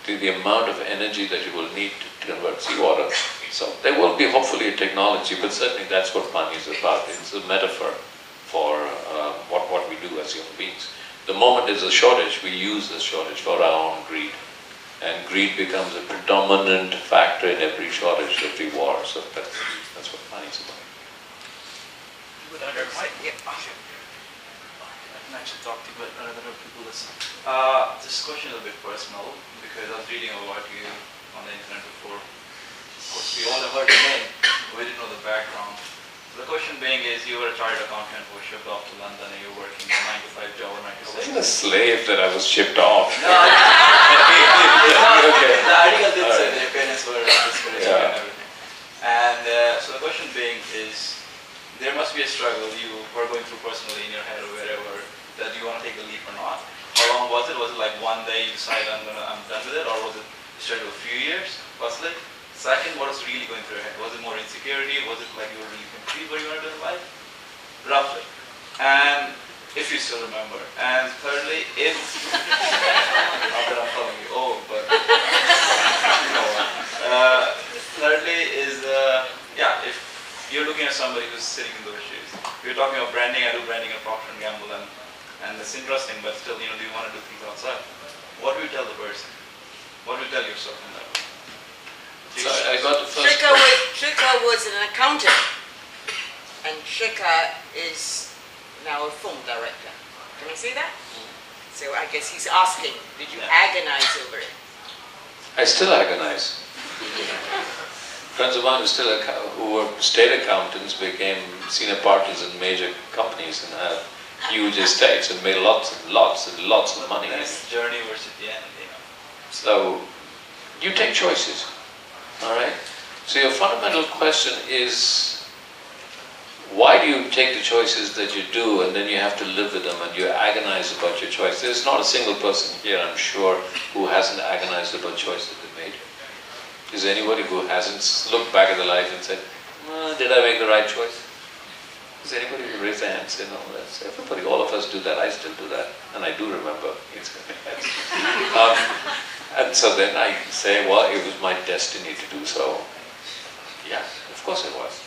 The amount of energy that you will need to convert seawater. So there will be hopefully a technology, but certainly that's what money is about. It's a metaphor for what we do as human beings. The moment there's a shortage, we use the shortage for our own greed. And greed becomes a predominant factor in every shortage, every war. So that's what money is about. I can actually talk to you, but other people listen. This question is a bit personal because I was reading about you on the internet before. Of course, we all have heard your name, but we didn't know the background. So the question being is, you were a chartered accountant who was shipped off to London and you were working a 9-to-5 job or 9 to 6. I wasn't a slave that I was shipped off. No, okay. The article did say that your parents were discouraged and everything. And so the question being is, there must be a struggle you were going through personally in your head or wherever, that you want to take the leap or not. How long was it? Was it like one day you decided I'm done with it, or was it straight over a few years, firstly? Second, what was really going through your head? Was it more insecurity? Was it like you were really confused what you wanted to do in life? Roughly. And if you still remember. And thirdly, if not that I'm telling you, but you know what. Thirdly is if you're looking at somebody who's sitting in those shoes. We're talking about branding. I do branding at Procter & Gamble, and it's interesting, but still, do you want to do things outside? What do you tell the person? What do you tell yourself in that way? So I got the first Shekhar was an accountant, and Shekhar is now a film director. Can I say that? So I guess he's asking, did you agonize over it? I still agonize. Friends of mine who were state accountants became senior partners in major companies and have huge estates and made lots and lots and lots of money. That's the journey versus the end, So you take choices, all right? So your fundamental question is, why do you take the choices that you do and then you have to live with them and you agonize about your choice? There's not a single person here, I'm sure, who hasn't agonized about choices they made. Is there anybody who hasn't looked back at their life and said, did I make the right choice? Is there anybody who raised their hand and said, no, that's everybody, all of us do that, I still do that, and I do remember. And so then I say, well, it was my destiny to do so. Yeah, of course it was.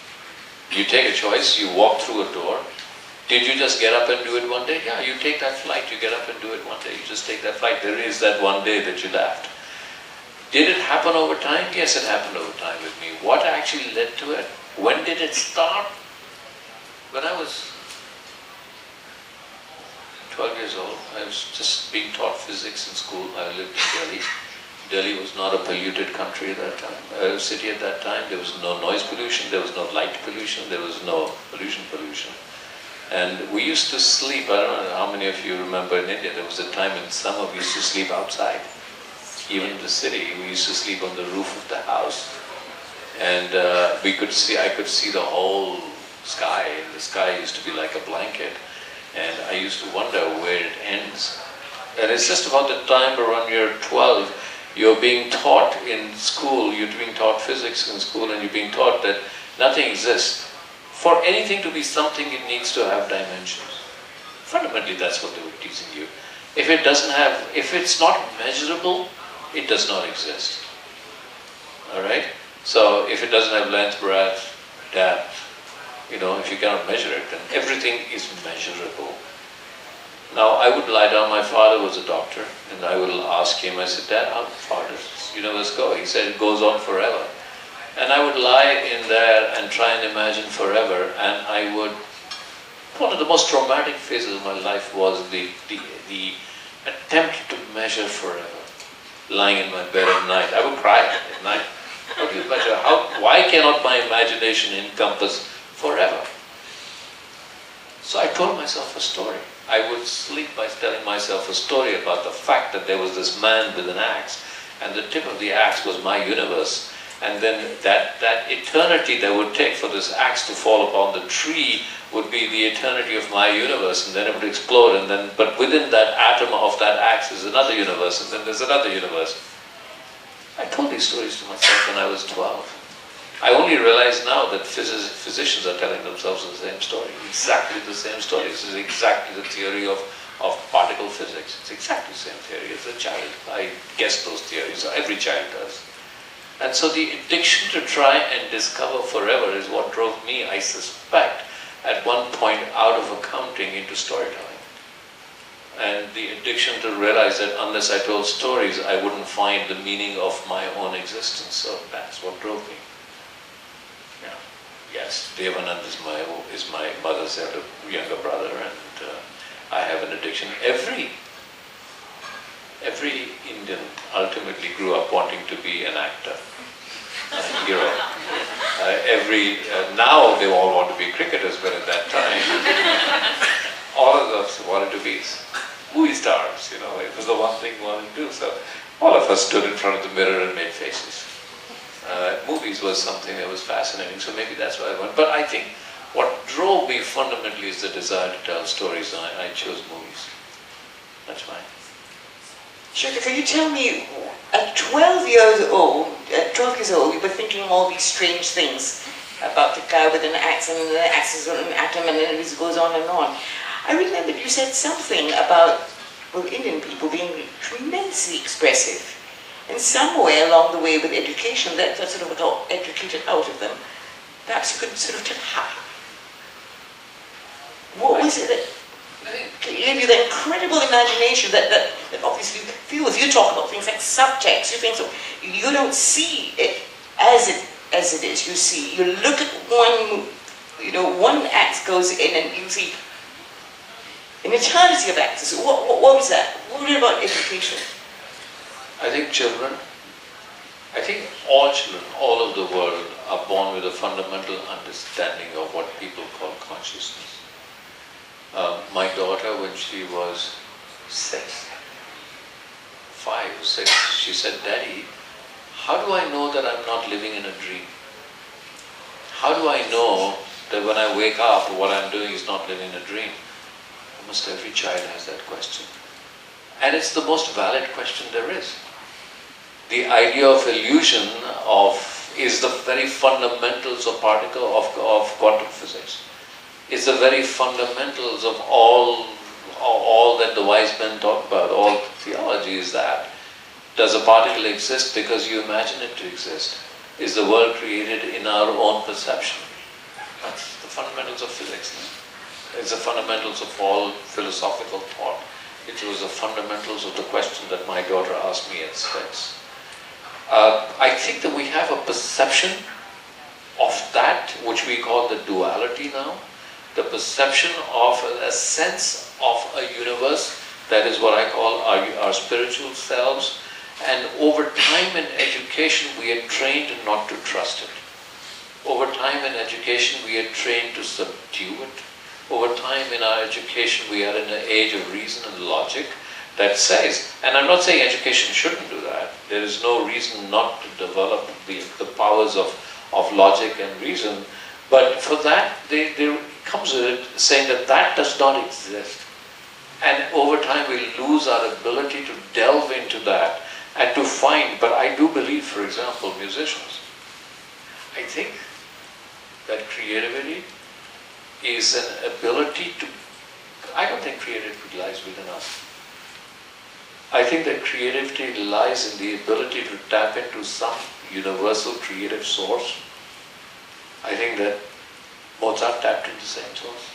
You take a choice, you walk through a door. Did you just get up and do it one day? Yeah, you take that flight, you get up and do it one day. You just take that flight. There is that one day that you left. Did it happen over time? Yes, it happened over time with me. What actually led to it? When did it start? When I was 12 years old, I was just being taught physics in school. I lived in Delhi. Delhi was not a polluted country at that time, city at that time. There was no noise pollution, there was no light pollution, there was no pollution. And we used to sleep, I don't know how many of you remember in India, there was a time in summer we used to sleep outside. Even in the city, we used to sleep on the roof of the house. And I could see the whole sky, and the sky used to be like a blanket. And I used to wonder where it ends. And it's just about the time around year 12, you're being taught in school, you're being taught physics in school, and you're being taught that nothing exists. For anything to be something, it needs to have dimensions. Fundamentally, that's what they were teaching you. If it's not measurable, it does not exist. Alright? So, if it doesn't have length, breadth, depth, if you cannot measure it, then everything is measurable. Now, I would lie down, my father was a doctor, and I would ask him, I said, Dad, how far does this universe go? He said, it goes on forever. And I would lie in there and try and imagine forever, and one of the most traumatic phases of my life was the attempt to measure forever. Lying in my bed at night, I would cry at night. How do you measure? Why cannot my imagination encompass forever? So I told myself a story. I would sleep by telling myself a story about the fact that there was this man with an axe, and the tip of the axe was my universe. And then that eternity that would take for this axe to fall upon the tree would be the eternity of my universe, and then it would explode, but within that atom of that axe is another universe, and then there's another universe. I told these stories to myself when I was 12. I only realize now that physicians are telling themselves the same story, exactly the same story. This is exactly the theory of particle physics. It's exactly the same theory as a child. I guess those theories, every child does. And so the addiction to try and discover forever is what drove me, I suspect, at one point out of accounting into storytelling. And the addiction to realize that unless I told stories, I wouldn't find the meaning of my own existence. So that's what drove me. Yeah. Yes, Devanand is my mother's younger brother, and I have an addiction. Every Indian ultimately grew up wanting to be an actor, a hero. Now they all want to be cricketers, but at that time, all of us wanted to be movie stars, it was the one thing we wanted to do. So all of us stood in front of the mirror and made faces. Movies was something that was fascinating, so maybe that's why I went. But I think what drove me fundamentally is the desire to tell stories, and I chose movies. That's fine. Shekhar, can you tell me, at 12 years old, you were thinking all these strange things about the guy with an axe, and the axe is an atom, and then it goes on and on. I remember you said something about Indian people being tremendously expressive. And somewhere along the way with education, that sort of got educated out of them. Perhaps you could sort of tell how. What was it that gave you the incredible imagination that obviously fuels? You talk about things like subtext, you think so. You don't see it as it is. You look at one axe goes in and you see an eternity of axes. What was that? What was it about education? I think all children, all over the world, are born with a fundamental understanding of what people call consciousness. My daughter, when she was 5 or 6, she said, Daddy, how do I know that I'm not living in a dream? How do I know that when I wake up, what I'm doing is not living in a dream? Almost every child has that question. And it's the most valid question there is. The idea of illusion is the very fundamentals of quantum physics. It's the very fundamentals of all that the wise men talk about. All theology is that. Does a particle exist because you imagine it to exist? Is the world created in our own perception? That's the fundamentals of physics. No? It's the fundamentals of all philosophical thought. It was the fundamentals of the question that my daughter asked me at Specs. I think that we have a perception of that, which we call the duality now, the perception of a sense of a universe, that is what I call our spiritual selves, and over time in education we are trained not to trust it. Over time in education we are trained to subdue it. Over time in our education we are in an age of reason and logic that says, and I'm not saying education shouldn't do that, there is no reason not to develop the powers of logic and reason, but for that there comes with it saying that that does not exist. And over time we lose our ability to delve into that and to find, but I do believe, for example, musicians, I think that creativity is an ability to, I don't think creativity lies within us. I think that creativity lies in the ability to tap into some universal creative source. I think that Mozart tapped into the same source.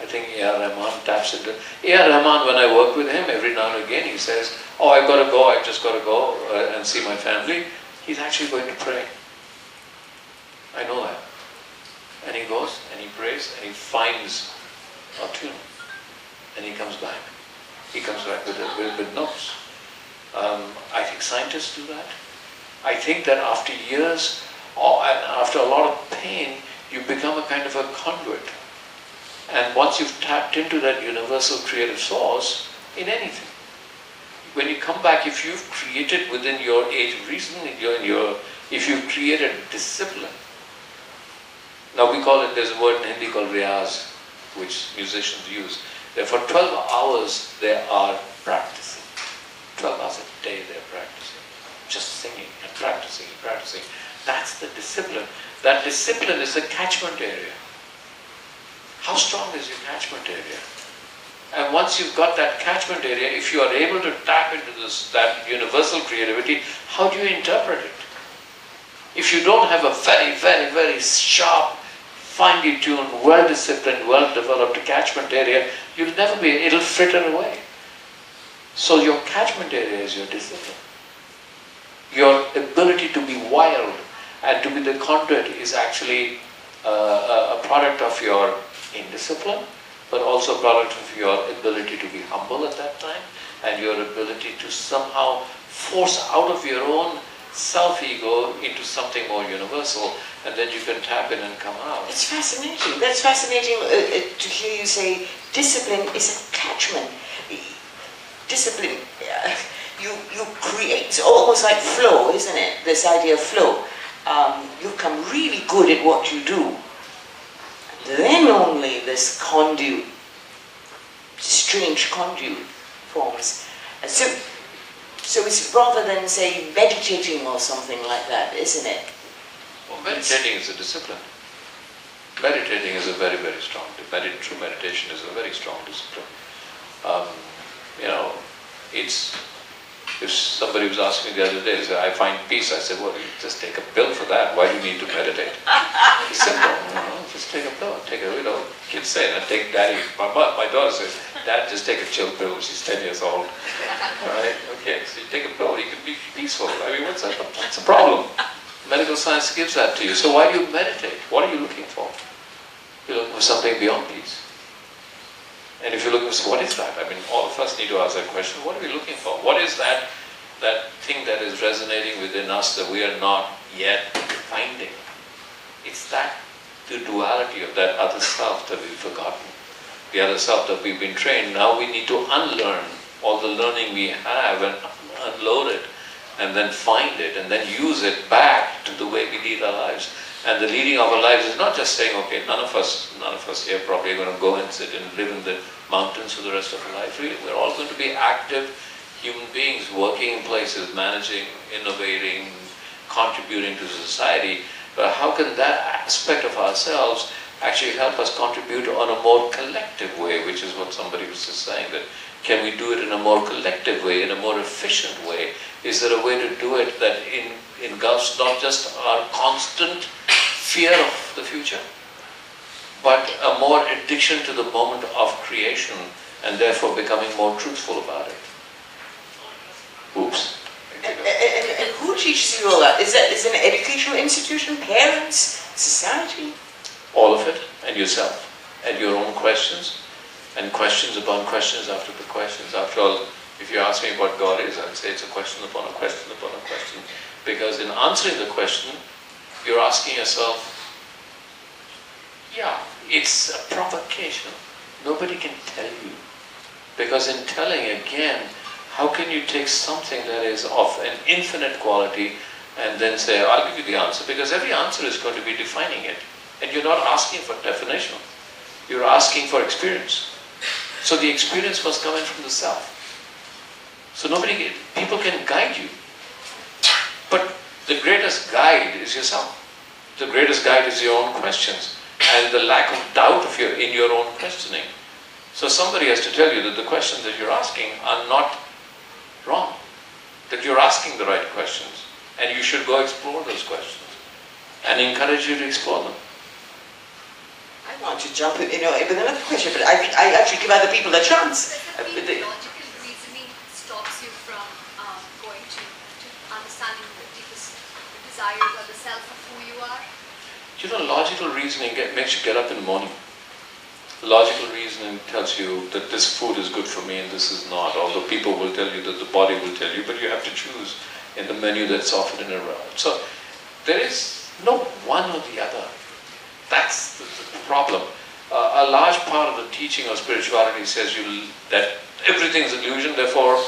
I think A.R. Rahman taps into... A.R. Rahman, when I work with him, every now and again he says, oh, I've got to go, I've just got to go and see my family. He's actually going to pray. I know that. And he goes and he prays and he finds a tune. And he comes back. He comes back with notes. I think scientists do that. I think that after years, and after a lot of pain, you become a kind of a conduit. And once you've tapped into that universal creative source, in anything, when you come back, if you've created within your age of reason, if you've created discipline, now we call it, there's a word in Hindi called riyaz, which musicians use. For 12 hours they are practicing. 12 hours a day they're practicing. Just singing and practicing and practicing. That's the discipline. That discipline is the catchment area. How strong is your catchment area? And once you've got that catchment area, if you are able to tap into that universal creativity, how do you interpret it? If you don't have a very, very, very sharp, finely tuned, well-disciplined, well-developed catchment area, you'll never be, it'll fritter away. So your catchment area is your discipline. Your ability to be wild and to be the conduit is actually a product of your indiscipline, but also a product of your ability to be humble at that time and your ability to somehow force out of your own self-ego into something more universal, and then you can tap in and come out. It's fascinating. That's fascinating to hear you say discipline is a catchment. Discipline, you create, it's almost like flow, isn't it? This idea of flow. You become really good at what you do. Then only this conduit, strange conduit forms. So it's rather than, say, meditating or something like that, isn't it? Well, meditating is a discipline. Meditating is a very, very strong, true meditation is a very strong discipline. It's, if somebody was asking me the other day, I find peace, I said, well, you just take a pill for that, why do you need to meditate? It's simple, just take a pill, kids say, take daddy, my daughter says, Dad, just take a chill pill, she's 10 years old. Alright, okay, so you take a pill, you can be peaceful. I mean, what's the problem? Medical science gives that to you. So why do you meditate? What are you looking for? You're looking for something beyond peace. And if you're looking for, what is that? I mean, all of us need to ask that question. What are we looking for? What is that thing that is resonating within us that we are not yet finding? It's that, the duality of that other self that we've forgotten. The other self that we've been trained. Now we need to unlearn all the learning we have and unload it and then find it and then use it back to the way we lead our lives. And the leading of our lives is not just saying, okay, none of us here probably are going to go and sit and live in the mountains for the rest of our life. Really, we're all going to be active human beings working in places, managing, innovating, contributing to society. But how can that aspect of ourselves actually help us contribute on a more collective way, which is what somebody was just saying, that can we do it in a more collective way, in a more efficient way? Is there a way to do it that engulfs not just our constant fear of the future, but a more addiction to the moment of creation and therefore becoming more truthful about it. Oops. And who teaches you all that? Is it an educational institution, parents, society? All of it, and yourself, and your own questions, and questions upon questions after the questions. After all, if you ask me what God is, I would say it's a question upon a question upon a question. Because in answering the question, you're asking yourself, yeah, it's a provocation. Nobody can tell you. Because in telling again, how can you take something that is of an infinite quality and then say, I'll give you the answer? Because every answer is going to be defining it. And you're not asking for definition. You're asking for experience. So the experience was coming from the self. So people can guide you. But the greatest guide is yourself. The greatest guide is your own questions and the lack of doubt in your own questioning. So somebody has to tell you that the questions that you're asking are not wrong. That you're asking the right questions. And you should go explore those questions. And encourage you to explore them. I want to jump in, with another question, but I actually give other people a chance. Logical reasoning stops you from going to understanding the deepest desires or the self of who you are? Logical reasoning makes you get up in the morning. Logical reasoning tells you that this food is good for me and this is not, although people will tell you that the body will tell you, but you have to choose in the menu that's offered in a round. So there is no one or the other. That's the problem. A large part of the teaching of spirituality says that everything is illusion, therefore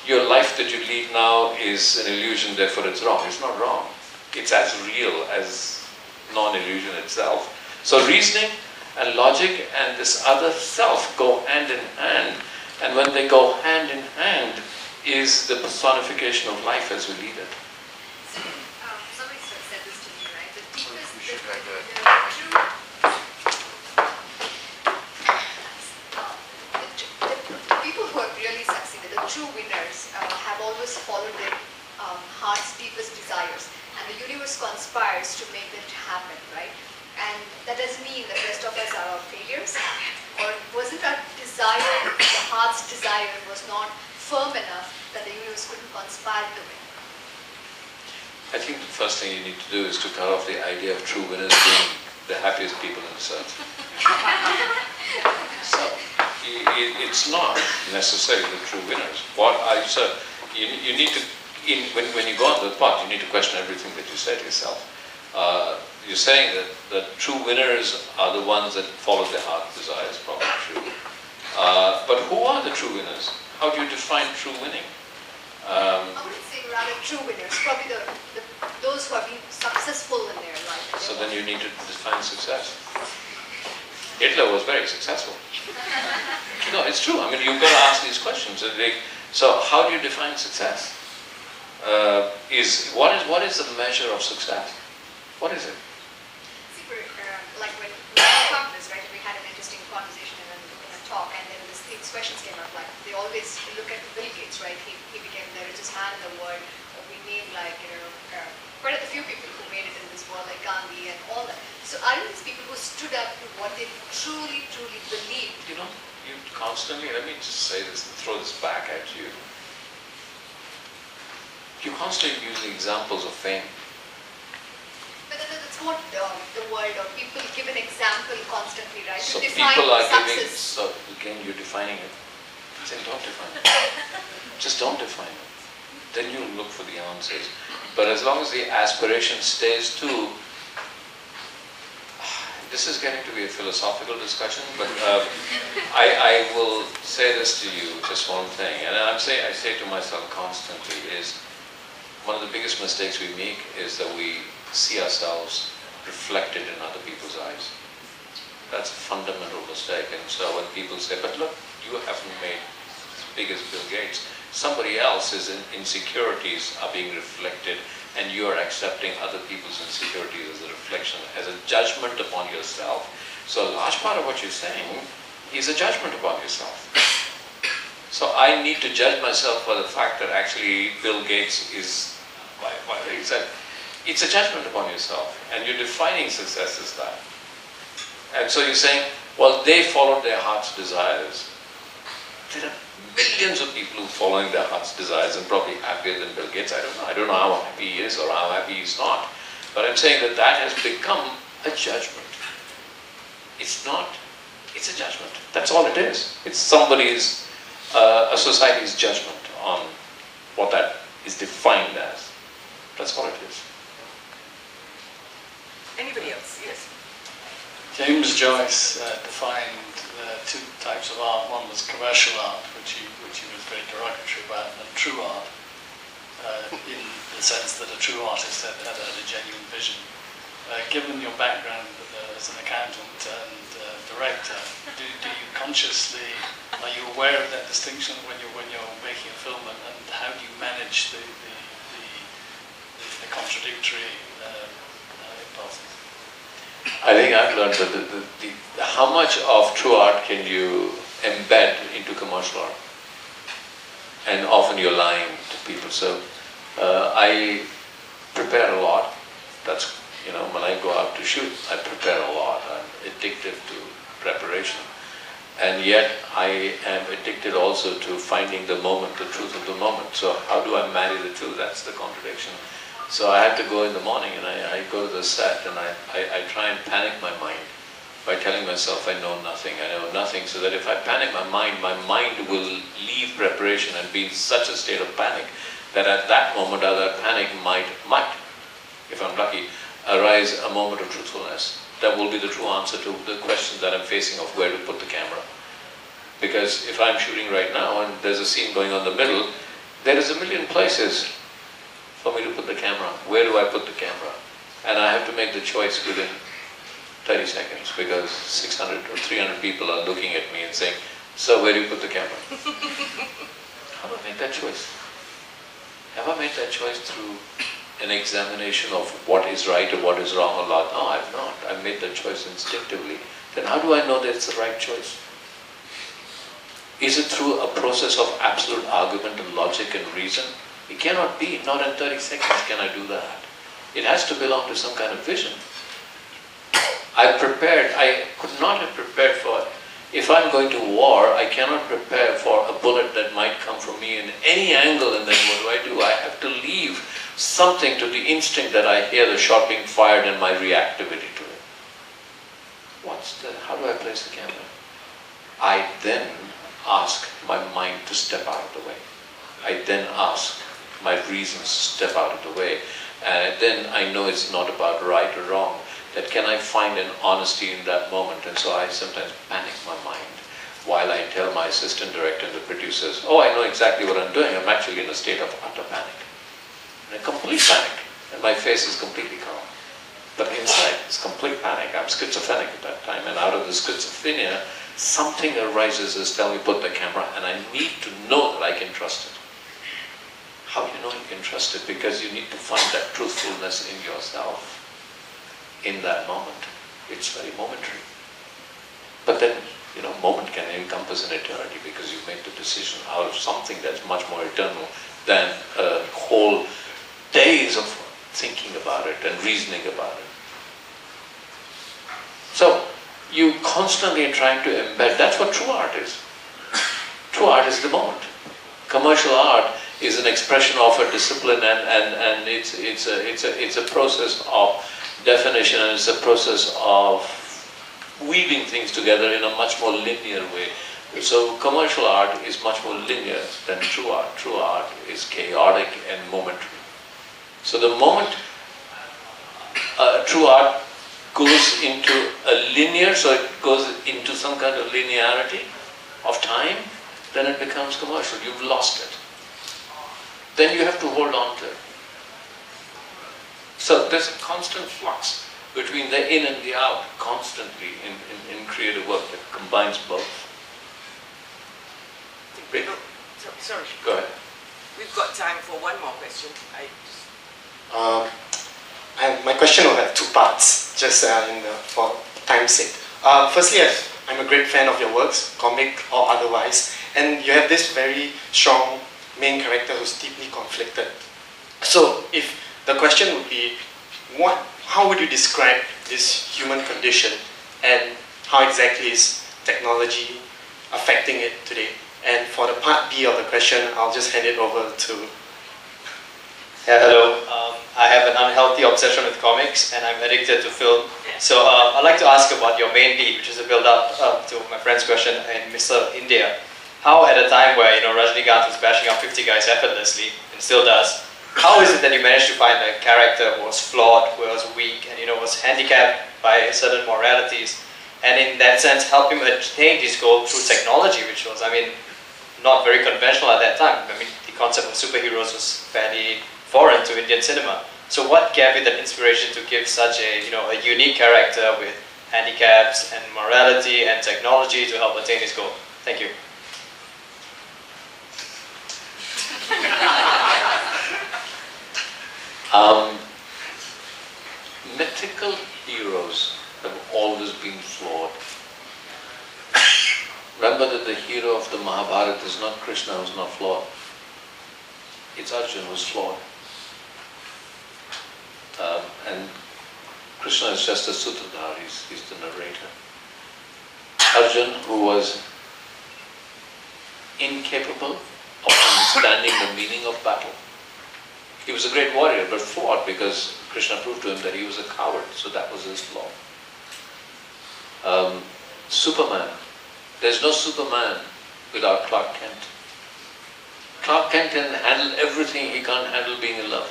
your life that you lead now is an illusion, therefore it's wrong. It's not wrong. It's as real as non-illusion itself. So reasoning and logic and this other self go hand in hand. And when they go hand in hand is the personification of life as we lead it. Somebody said this to me, right? The deepest, the people who have really succeeded, the true winners, have always followed their heart's deepest desires. And the universe conspires to make that happen, right? And that doesn't mean that the rest of us are our failures. Or wasn't our desire, the heart's desire, was not firm enough that the universe couldn't conspire to win? I think the first thing you need to do is to cut off the idea of true winners being the happiest people in the earth. So, it's not necessarily the true winners. What I said, you need to, when you go on the path, you need to question everything that you say to yourself. You're saying that true winners are the ones that follow their heart desires, probably true. But who are the true winners? How do you define true winning? I wouldn't say rather true winners, probably those who have been successful in their life. So then you need to define success. Hitler was very successful. No, it's true. I mean, you've got to ask these questions. So how do you define success? What is the measure of success? What is it? Like when we talked this, right, we had an interesting conversation in a talk, and then these questions came up, like they always look at Bill Gates, right? He became the richest man in the world. Or we named quite a few people who made it in this world, like Gandhi and all that. So aren't these people who stood up to what they truly, truly believed? You constantly, let me just say this and throw this back at you. You constantly use the examples of fame. But that's what the world, or people give an example constantly, right? So to define people are success. so again you're defining it. I say don't define it. Just don't define it. Then you look for the answers. But as long as the aspiration stays to, this is getting to be a philosophical discussion, but I will say this to you, just one thing, and I say to myself constantly is, one of the biggest mistakes we make is that we see ourselves reflected in other people's eyes. That's a fundamental mistake. And so when people say, but look, you haven't made as big as Bill Gates, somebody else's insecurities are being reflected and you are accepting other people's insecurities as a reflection, as a judgment upon yourself. So a large part of what you're saying is a judgment upon yourself. So I need to judge myself for the fact that actually Bill Gates is, it's a judgment upon yourself, and you're defining success as that. And so you're saying, well, they followed their heart's desires. There are millions of people who are following their heart's desires and probably happier than Bill Gates. I don't know. I don't know how happy he is or how happy he's not. But I'm saying that that has become a judgment. It's not, it's a judgment. That's all it is. It's somebody's, a society's judgment on what that is defined as. That's all it is. Anybody else? Yes. James Joyce defined two types of art. One was commercial art, which he was very derogatory about, and true art, in the sense that a true artist had a genuine vision. Given your background as an accountant and director, do you consciously, are you aware of that distinction when you're making a film, and how do you manage the contradictory impulses? I think I've learned that how much of true art can you embed into commercial art? And often you're lying to people. So I prepare a lot. That's, when I go out to shoot, I prepare a lot. I'm addicted to preparation. And yet I am addicted also to finding the moment, the truth of the moment. So how do I marry the two? That's the contradiction. So I have to go in the morning and I go to the set and I try and panic my mind by telling myself I know nothing, so that if I panic my mind will leave preparation and be in such a state of panic that at that moment or that panic might, if I'm lucky, arise a moment of truthfulness. That will be the true answer to the question that I'm facing of where to put the camera. Because if I'm shooting right now and there's a scene going on in the middle, there is a million places for me to put the camera. Where do I put the camera? And I have to make the choice within 30 seconds because 600 or 300 people are looking at me and saying, "So where do you put the camera?" How do I make that choice? Have I made that choice through an examination of what is right or what is wrong or not? No, I've not. I've made that choice instinctively. Then how do I know that it's the right choice? Is it through a process of absolute argument and logic and reason? It cannot be. Not in 30 seconds can I do that. It has to belong to some kind of vision. I could not have prepared for, if I'm going to war, I cannot prepare for a bullet that might come from me in any angle, and then what do? I have to leave something to the instinct that I hear the shot being fired and my reactivity to it. How do I place the camera? I then ask my mind to step out of the way. I then ask my reasons to step out of the way. And then I know it's not about right or wrong, that can I find an honesty in that moment. And so I sometimes panic my mind while I tell my assistant director and the producers, oh, I know exactly what I'm doing. I'm actually in a state of utter panic. In a complete panic. And my face is completely calm. But inside, it's complete panic. I'm schizophrenic at that time. And out of the schizophrenia, something arises as tell me put the camera, and I need to know that I can trust it. How do you know you can trust it? Because you need to find that truthfulness in yourself in that moment. It's very momentary. But then, moment can encompass an eternity because you made the decision out of something that's much more eternal than whole days of thinking about it and reasoning about it. So, you constantly are trying to embed, that's what true art is. True art is the moment. Commercial art is an expression of a discipline and it's a process of definition, and it's a process of weaving things together in a much more linear way. So commercial art is much more linear than true art. True art is chaotic and momentary. So the moment true art goes into a linear, so it goes into some kind of linearity of time, then it becomes commercial. You've lost it. Then you have to hold on to it. So there's a constant flux between the in and the out, constantly in creative work that combines both. Sorry. Go ahead. We've got time for one more question. My question will have two parts, just for time's sake. Firstly, I'm a great fan of your works, comic or otherwise, and you have this very strong main character who's deeply conflicted. So, if the question would be, how would you describe this human condition, and how exactly is technology affecting it today? And for the part B of the question, I'll just hand it over to... Yeah, hello. I have an unhealthy obsession with comics and I'm addicted to film. So I'd like to ask about your main lead, which is a build-up to my friend's question in Mr. India. How at a time where Rajinikanth was bashing up 50 guys effortlessly, and still does, how is it that you managed to find a character who was flawed, who was weak, and was handicapped by certain moralities, and in that sense help him attain his goal through technology, which was, not very conventional at that time. The concept of superheroes was fairly foreign to Indian cinema. So what gave you that inspiration to give such a, a unique character with handicaps and morality and technology to help attain his goal? Thank you. Mythical heroes have always been flawed. Remember that the hero of the Mahabharata is not Krishna, who's not flawed. It's Arjuna who's flawed. And Krishna is just a sutradhar, he's the narrator. Arjuna, who was incapable of understanding the meaning of battle. He was a great warrior, but flawed because Krishna proved to him that he was a coward, so that was his flaw. Superman. There's no Superman without Clark Kent. Clark Kent can handle everything, he can't handle being in love.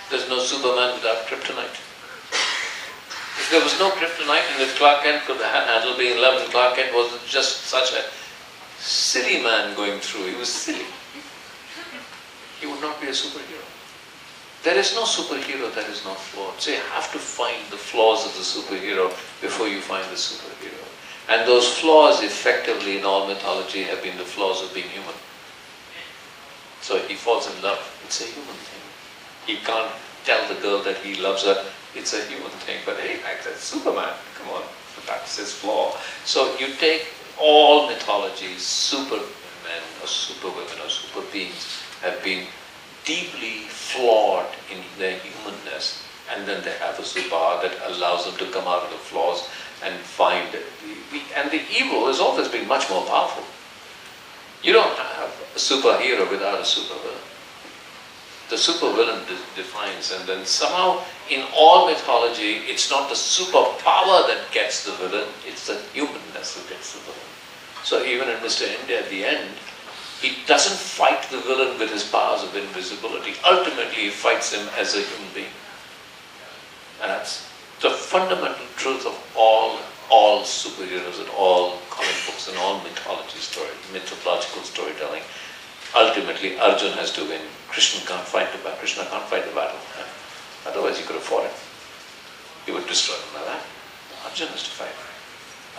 There's no Superman without kryptonite. If there was no kryptonite and if Clark Kent could handle being in love, and Clark Kent was just such a silly man going through, he was silly, he would not be a superhero. There is no superhero that is not flawed. So you have to find the flaws of the superhero before you find the superhero. And those flaws effectively in all mythology have been the flaws of being human. So he falls in love, it's a human thing. He can't tell the girl that he loves her, it's a human thing. But hey, that's Superman, come on, that's his flaw. So you take all mythologies, supermen or superwomen or super beings have been deeply flawed in their humanness, and then they have a superpower that allows them to come out of the flaws and find and the evil has always been much more powerful. You don't have a superhero without a supervillain. The supervillain defines, and then somehow in all mythology it's not the superpower that gets the villain, it's the humanness that gets the villain. So even in Mr. India at the end, he doesn't fight the villain with his powers of invisibility. Ultimately, he fights him as a human being. And that's the fundamental truth of all superheroes and all comic books and all mythological storytelling. Ultimately, Arjuna has to win. Krishna can't fight the battle. Otherwise, he could have fought it. He would destroy him like that. Arjuna has to fight.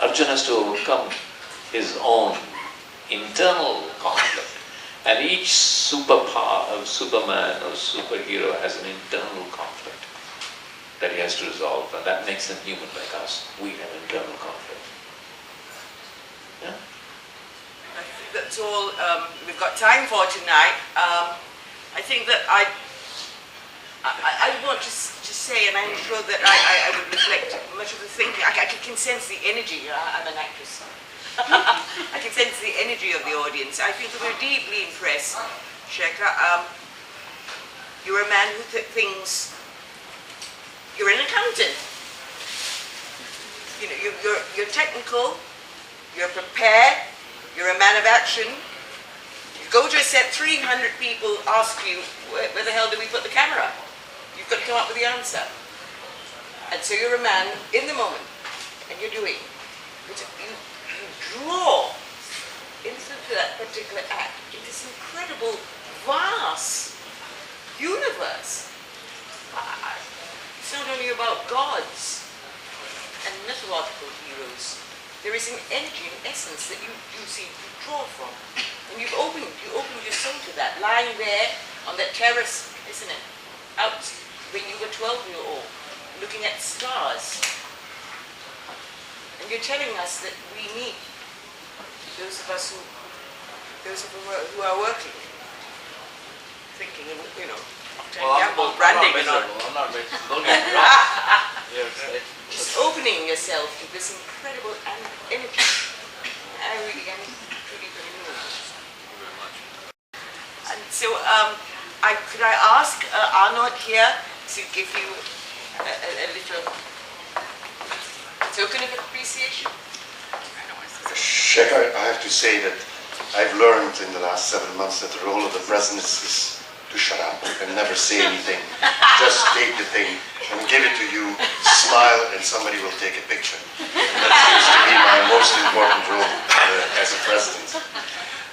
Arjuna has to overcome his own internal conflict. And each superpower of Superman or superhero has an internal conflict that he has to resolve, and that makes him human like us. We have internal conflict. Yeah? I think that's all we've got time for tonight. I think that I want to say, and I'm sure that I would reflect much of the thinking. I can sense the energy. I'm an actress. I can sense the energy of the audience. I think that we're deeply impressed, Shekhar. You're a man who thinks. You're an accountant. You're technical. You're prepared. You're a man of action. You go to a set, 300 people ask you, where the hell do we put the camera? You've got to come up with the answer. And so you're a man in the moment, and you're doing. You draw into that particular act in this incredible, vast universe. It's not only about gods and mythological heroes. There is an energy, an essence that you seem to draw from. And you opened your soul to that, lying there on that terrace, isn't it? Out when you were 12-year-old, looking at stars. And you're telling us that we need those of us who are working, thinking, Well, I'm not miserable. I'm not miserable. Don't get me wrong. Yes, just opening yourself to this incredible energy. I really am truly very moved. Thank you very much. And so, could I ask Arnold here to give you a little token of appreciation? Shekhar, I have to say that I've learned in the last 7 months that the role of the president is to shut up and never say anything. Just take the thing and give it to you, smile, and somebody will take a picture. That seems to be my most important role as a president.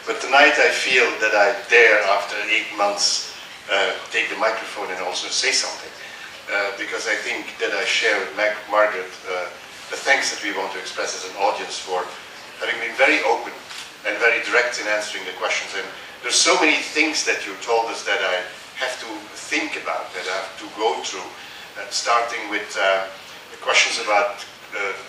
But tonight I feel that I dare, after 8 months, take the microphone and also say something. Because I think that I share with Margaret the thanks that we want to express as an audience for having been very open and very direct in answering the questions. And there's so many things that you told us that I have to think about, that I have to go through, starting with the questions about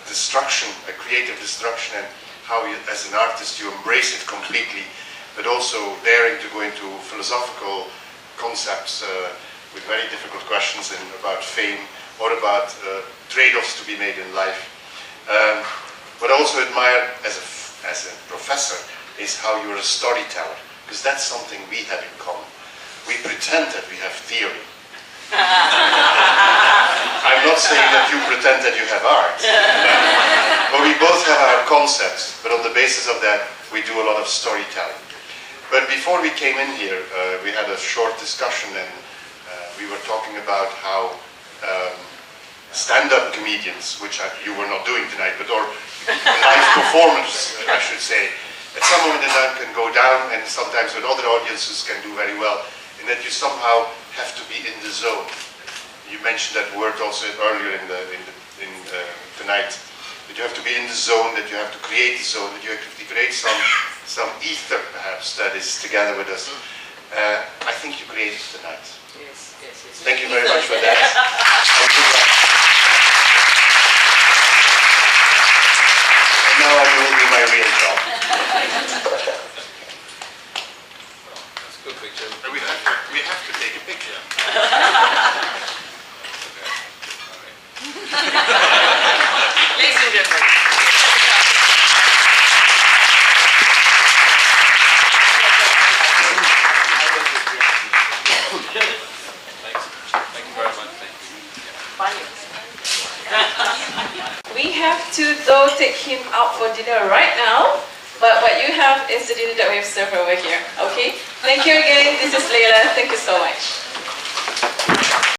destruction, creative destruction, and how you, as an artist, you embrace it completely, but also daring to go into philosophical concepts with very difficult questions and about fame or about trade-offs to be made in life. What I also admire as a professor is how you're a storyteller, because that's something we have in common. We pretend that we have theory. I'm not saying that you pretend that you have art, but we both have our concepts, but on the basis of that, we do a lot of storytelling. But before we came in here, we had a short discussion, and we were talking about how stand-up comedians, which you were not doing tonight, but or live performers, I should say, at some moment in time can go down, and sometimes with other audiences can do very well, in that you somehow have to be in the zone. You mentioned that word also earlier tonight, that you have to be in the zone, that you have to create the zone, that you have to create some ether, perhaps, that is together with us. I think you created tonight. Yes, yes, yes. Thank you very much for that. And good luck. And now I will do my real job. That's a good picture. We have to take a picture. Ladies and gentlemen. Thank you very much. Thank you. We have to though take him out for dinner right now, but what you have is the dinner that we have served over here. Okay? Thank you again. This is Leila. Thank you so much.